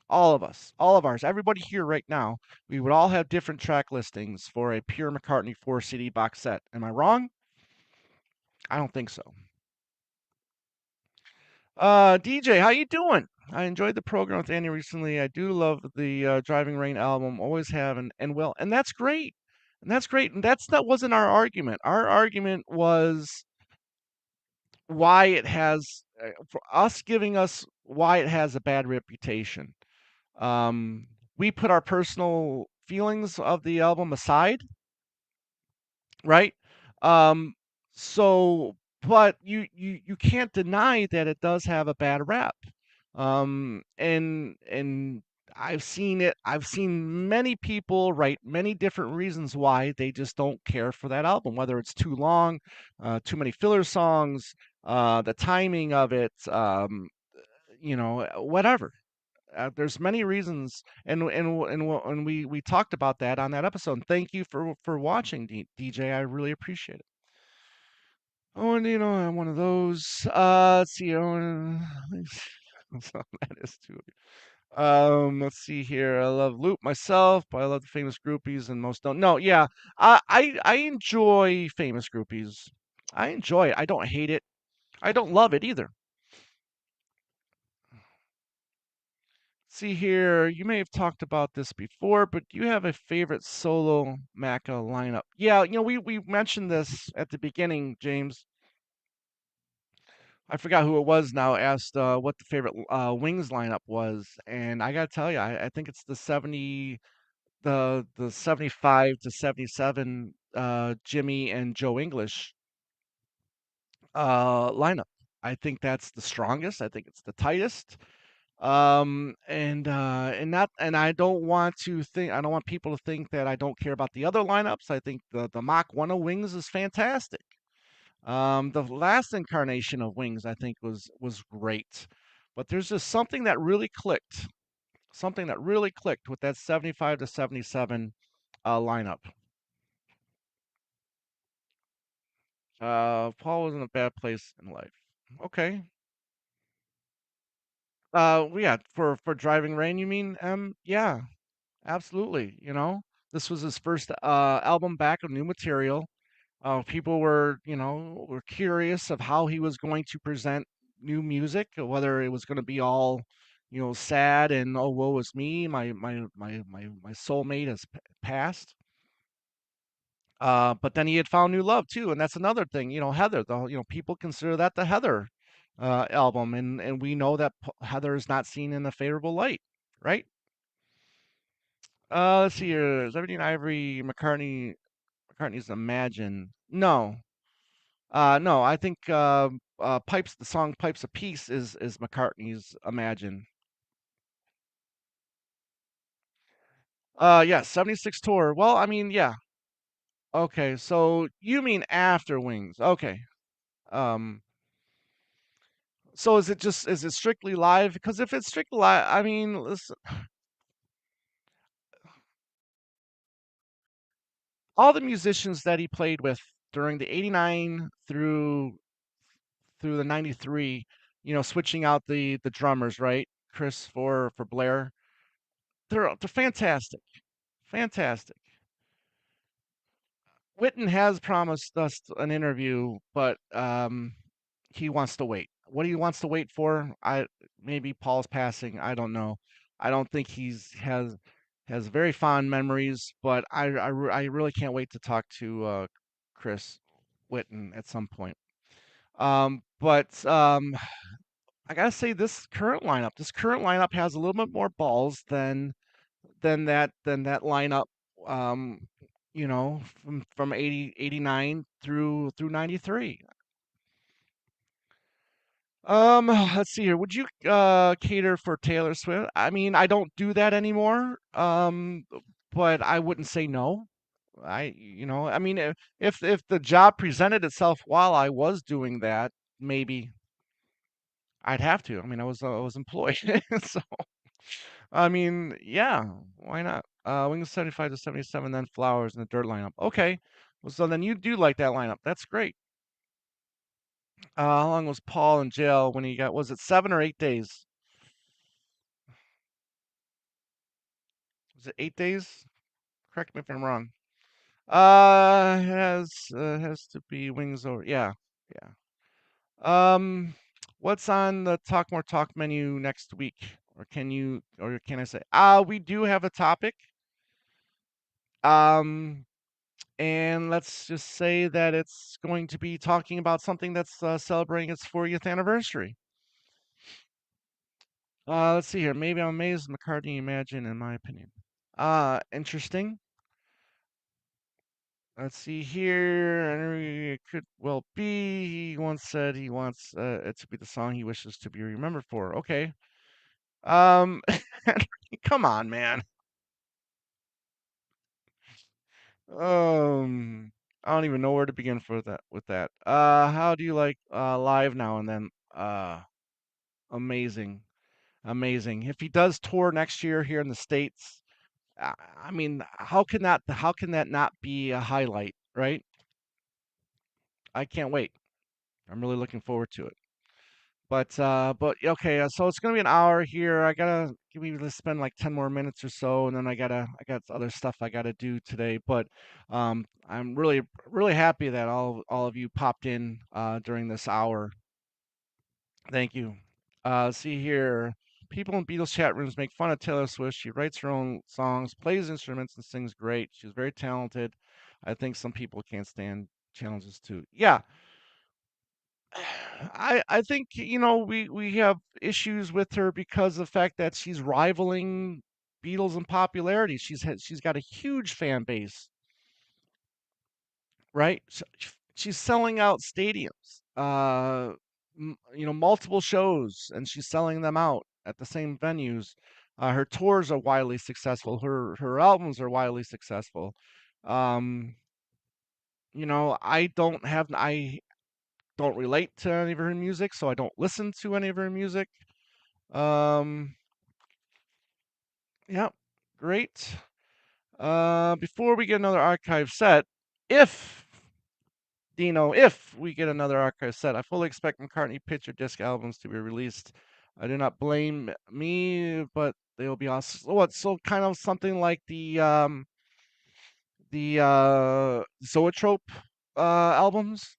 All of us, all of ours, everybody here right now, we would all have different track listings for a pure McCartney 4 CD box set. Am I wrong? I don't think so. DJ, how you doing? I enjoyed the program with Andy recently. I do love the Driving Rain album. Always have, and that's great. And that's great. And that wasn't our argument. Our argument was why it has for us giving us why it has a bad reputation. Um, we put our personal feelings of the album aside, right? Um, so, but you can't deny that it does have a bad rap. And I've seen it. I've seen many people write many different reasons why they just don't care for that album, whether it's too long, too many filler songs, the timing of it, whatever. There's many reasons, and we talked about that on that episode. Thank you for watching, DJ. I really appreciate it. Oh, and I'm one of those. Let's see. Oh, so that is too. Let's see here. I love Loop myself, but I love the famous groupies, and most don't. No, yeah, I enjoy famous groupies. I enjoy it. I don't hate it. I don't love it either. See here, you may have talked about this before, but do you have a favorite solo Macca lineup? Yeah, we mentioned this at the beginning, James. I forgot who it was now, asked what the favorite Wings lineup was, and I gotta tell you, I think it's the 75 to 77 Jimmy and Joe English lineup. I think that's the strongest. I think it's the tightest. And not and I don't want people to think that I don't care about the other lineups. I think the Mach 1 of Wings is fantastic. The last incarnation of Wings I think was great. But there's just something that really clicked. Something that really clicked with that 75 to 77 lineup. Paul was in a bad place in life. Okay. Yeah, for Driving Rain, you mean? Yeah, absolutely. This was his first album back of new material. People were curious of how he was going to present new music, whether it was going to be all, sad and oh woe is me, my soulmate has passed. But then he had found new love too, and that's another thing. Heather. People consider that the Heather album, and we know that Heather is not seen in a favorable light, right? Let's see here. Zebedee and Ivory, McCartney's Imagine. No, no. I think Pipes. The song "Pipes of Peace" is McCartney's Imagine. Yeah, 76 tour. Well, I mean, yeah. Okay, so you mean after Wings? Okay. Um, So is it strictly live? Because if it's strictly live, I mean, listen, all the musicians that he played with during the '89 through the '93, switching out the drummers, right? Chris for Blair, they're fantastic, fantastic. Witten has promised us an interview, but he wants to wait. What he wants to wait for, maybe Paul's passing. I don't know. I don't think has very fond memories, but I really can't wait to talk to Chris Witten at some point. But I gotta say this current lineup has a little bit more balls than that lineup. Um, from 89 through 93. Let's see here. Would you cater for Taylor Swift? I mean, I don't do that anymore. But I wouldn't say no. I mean, if the job presented itself while I was doing that, maybe I'd have to. I mean, I was employed, so I mean, yeah, why not? Wings 75 to 77, then Flowers in the Dirt lineup. Okay, well, so then you do like that lineup. That's great. How long was Paul in jail when he got? Was it 7 or 8 days? Was it 8 days? Correct me if I'm wrong. Has to be Wings over. Yeah, yeah. What's on the Talk More Talk menu next week? Or can I say? We do have a topic. Um, and let's just say that it's going to be talking about something that's celebrating its 40th anniversary. Let's see here. Maybe I'm amazed McCartney Imagine, in my opinion. Interesting. Let's see here. It could well be. He once said he wants it to be the song he wishes to be remembered for. Okay. Um, come on, man. Um, I don't even know where to begin for that with that. How do you like live now and then? Amazing, amazing. If he does tour next year here in the States, I mean, how can that not be a highlight, right? I can't wait. I'm really looking forward to it. But okay, so it's gonna be an hour here. I gotta give me to spend like 10 more minutes or so, and then I got other stuff I gotta do today. But I'm really really happy that all of you popped in during this hour. Thank you. See here, people in Beatles chat rooms make fun of Taylor Swift. She writes her own songs, plays instruments, and sings great. She's very talented. I think some people can't stand challenges too. Yeah, I think we have issues with her because of the fact that she's rivaling Beatles in popularity. She's got a huge fan base. right? She's selling out stadiums, multiple shows, and she's selling them out at the same venues. Her tours are widely successful. Her albums are widely successful. Um, I don't relate to any of her music, so I don't listen to any of her music. Um, yeah, great. Before we get another archive set, if if we get another archive set, I fully expect McCartney picture disc albums to be released. I do not blame me, but they will be awesome. So kind of something like the Zoetrope albums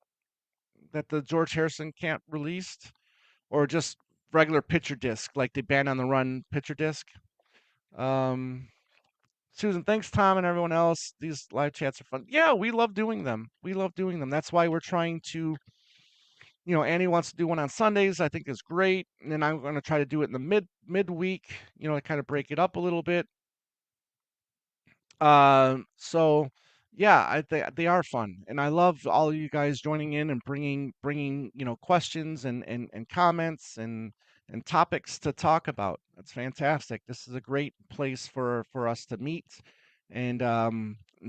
that the George Harrison can't released, or just regular picture disc like the Band on the Run picture disc. Um, Susan, thanks, Tom, and everyone else. These live chats are fun. Yeah, we love doing them. We love doing them. That's why we're trying to, Annie wants to do one on Sundays. I think is great, and then I'm going to try to do it in the midweek. To kind of break it up a little bit. So yeah, I think they are fun, and I love all of you guys joining in and bringing questions and comments and topics to talk about. That's fantastic. This is a great place for us to meet, and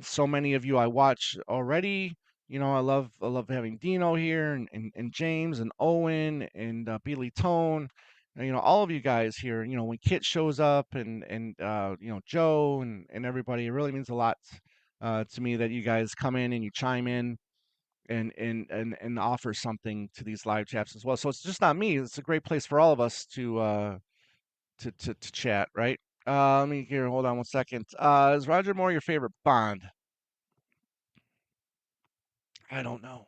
so many of you I watch already. I love having Dino here and James and Owen and Billy Tone, all of you guys here, when Kit shows up and Joe and everybody, it really means a lot to me that you guys come in and you chime in and offer something to these live chats as well. So it's just not me. It's a great place for all of us to chat, right? Let me here. Hold on one second. Is Roger Moore your favorite Bond? I don't know.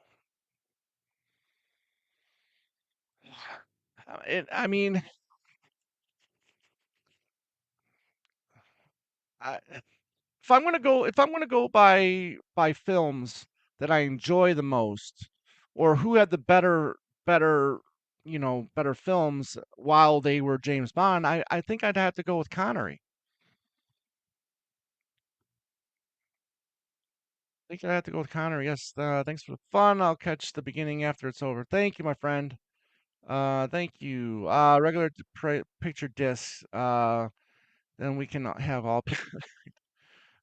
I mean, I, if I'm gonna go by films that I enjoy the most, or who had the better films while they were James Bond, I think I'd have to go with Connery. I think I'd have to go with Connery. Yes. Thanks for the fun. I'll catch the beginning after it's over. Thank you, my friend. Thank you. Regular picture discs. Then we can have all.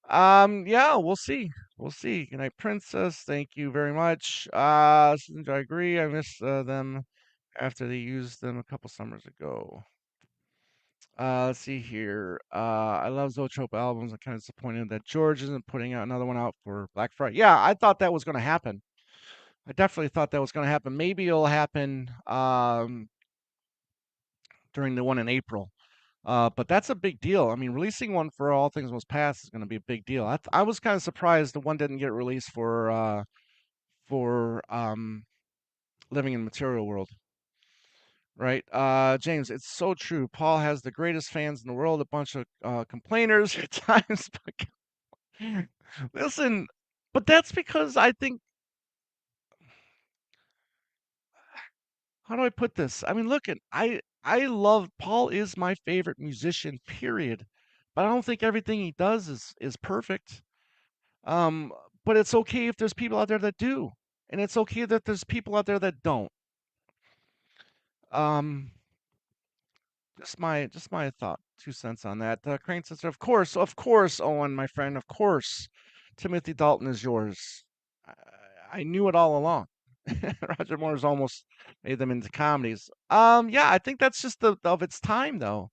Yeah, we'll see. We'll see. Good night, Princess. Thank you very much. Since I agree, I miss them after they used them a couple summers ago. Let's see here. I love Zoetrope albums. I'm kind of disappointed that George isn't putting out another one out for Black Friday. Yeah, I thought that was going to happen. I definitely thought that was going to happen. Maybe it'll happen during the one in April. But that's a big deal. I mean, releasing one for All Things Must Pass is going to be a big deal. I was kind of surprised the one didn't get released for Living in Material World, right? James, it's so true. Paul has the greatest fans in the world. A bunch of complainers at times. Listen, but that's because I think. How do I put this? I mean, look, I love Paul is my favorite musician. Period. But I don't think everything he does is perfect. Um, but it's okay if there's people out there that do, and it's okay that there's people out there that don't. Um, just my thought, 2 cents on that. Crane says, of course, Owen, my friend, of course, Timothy Dalton is yours. I, I knew it all along. Roger Moore's almost made them into comedies. Yeah, I think that's just the of its time, though,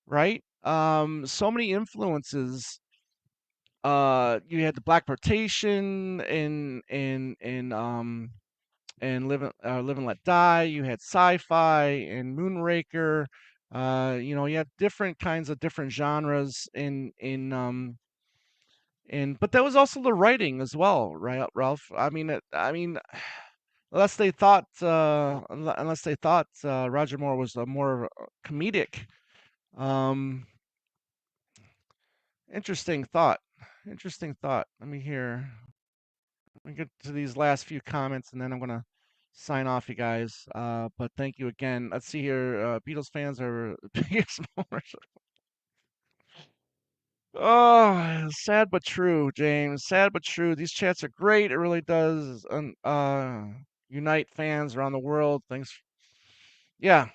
right? So many influences. You had the Black Plantation and Live and Let Die. You had sci-fi and Moonraker. You had different kinds of different genres but that was also the writing as well, right, Ralph? I mean, unless they thought Roger Moore was a more comedic. Um, interesting thought. Interesting thought. Let me hear. Let me get to these last few comments, and then I'm gonna sign off, you guys. But thank you again. Let's see here. Beatles fans are biggest. Oh, sad but true, James. Sad but true. These chats are great. It really does unite fans around the world. Thanks. Yeah,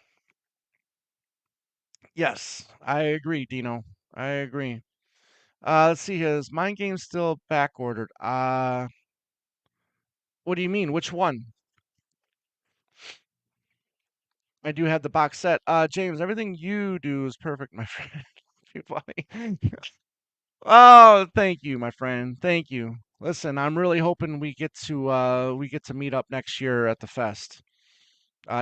yes, I agree, Dino. I agree. Let's see here. Is Mind Game still back ordered? What do you mean? Which one? I do have the box set. James, everything you do is perfect, my friend. Too funny. Oh, thank you, my friend. Thank you. Listen, I'm really hoping we get to meet up next year at the fest.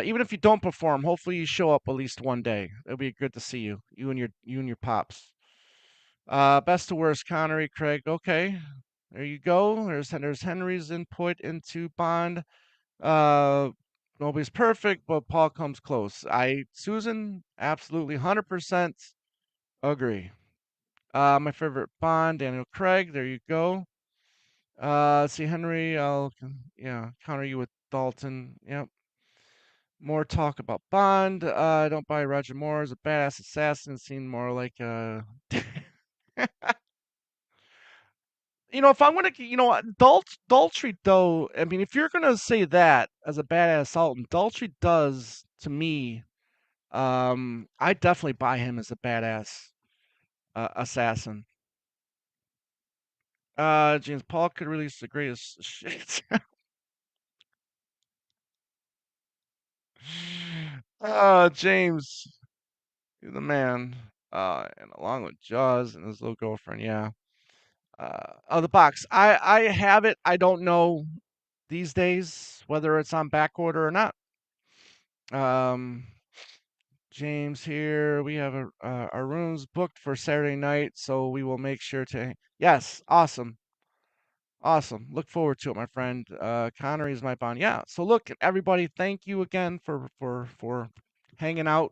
Even if you don't perform, hopefully you show up at least one day. It'll be good to see you. You and your pops. Best to worst, Connery, Craig. Okay, there you go. There's Henry's input into Bond. Uh, nobody's perfect, but Paul comes close. Susan, absolutely 100% agree. My favorite Bond, Daniel Craig. There you go. Let's see, Henry. Yeah, counter you with Dalton. Yep. More talk about Bond. Don't buy Roger Moore as a badass assassin. Seemed more like if I'm gonna, Daltrey though. I mean, if you're gonna say that as a badass Sultan, Daltrey does to me. I definitely buy him as a badass assassin. James Paul could release the greatest shit. James, you're the man. And along with Jaws and his little girlfriend, yeah. The box. I have it. I don't know these days whether it's on back order or not. Um, James here. We have our rooms booked for Saturday night, so we will make sure to. Yes, awesome, awesome. Look forward to it, my friend. Connery is my bond. Yeah. So look, everybody, thank you again for hanging out.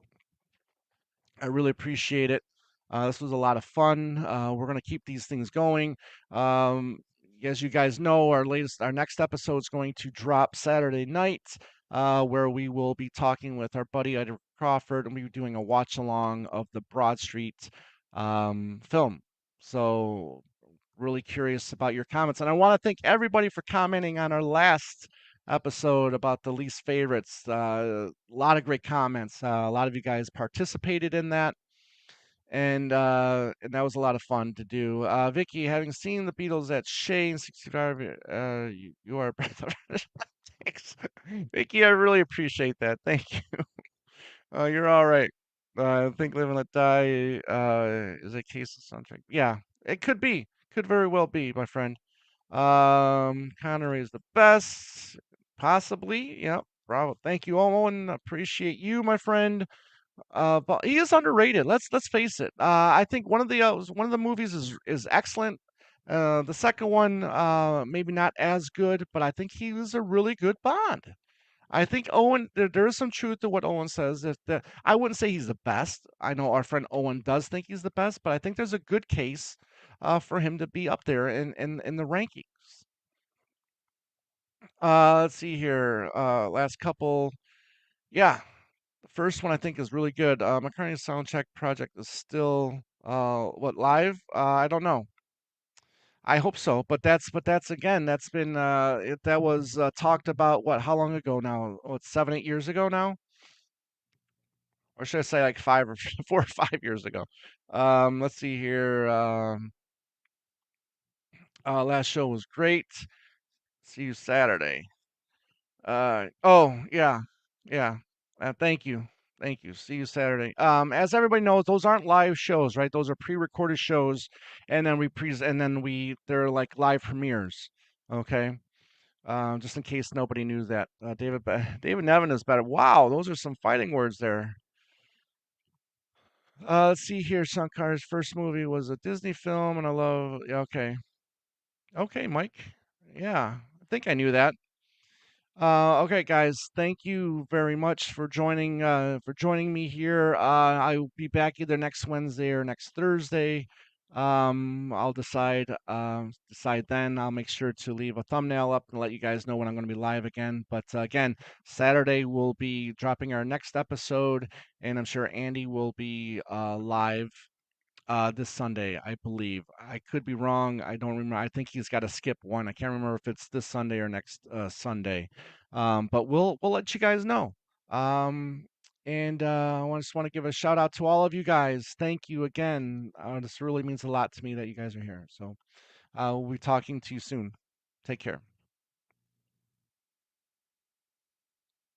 I really appreciate it. This was a lot of fun. We're gonna keep these things going. Um, as you guys know, our next episode is going to drop Saturday night, where we will be talking with our buddy Ed Crawford, and we'll be doing a watch along of the Broad Street film. So, really curious about your comments, and I want to thank everybody for commenting on our last episode about the least favorites. A lot of great comments. A lot of you guys participated in that, and that was a lot of fun to do. Vicky, having seen the Beatles at Shea in '65, you are a breath of thanks. Vicky, I really appreciate that. Thank you. You're all right. I think Live and Let Die is a case of something. Yeah, it could be. Could very well be, my friend. Connery is the best, possibly. Yep. Bravo. Thank you, Owen. Appreciate you, my friend. But he is underrated. Let's face it. I think one of the movies is excellent. The second one, maybe not as good, but I think he was a really good Bond. I think there is some truth to what Owen says. I wouldn't say he's the best. I know our friend Owen does think he's the best, but I think there's a good case for him to be up there in the rankings. Let's see here. Last couple. Yeah, the first one I think is really good. McCartney's soundcheck project is still what live? I don't know. I hope so, but that's again that was talked about what how long ago now? What 7 8 years ago now? Or should I say like 5 or 4 or 5 years ago? Let's see here. Last show was great. See you Saturday. Oh yeah, yeah. Thank you, thank you. See you Saturday. As everybody knows, those aren't live shows, right? Those are pre-recorded shows, and then they're like live premieres. Okay. Just in case nobody knew that. David Nevin is better. Wow, those are some fighting words there. Let's see here. Sean Connery's first movie was a Disney film, and I love. Yeah, okay, okay, Mike. Yeah, I think I knew that. Okay, guys, thank you very much for joining me here. I'll be back either next Wednesday or next Thursday. I'll decide then. I'll make sure to leave a thumbnail up and let you guys know when I'm going to be live again. But again, Saturday we'll be dropping our next episode, and I'm sure Andy will be live this Sunday, I believe. I could be wrong. I don't remember. I think he's got to skip one. I can't remember if it's this Sunday or next Sunday. But we'll let you guys know. Um, and just want to give a shout out to all of you guys. Thank you again. This really means a lot to me that you guys are here. So we'll be talking to you soon. Take care.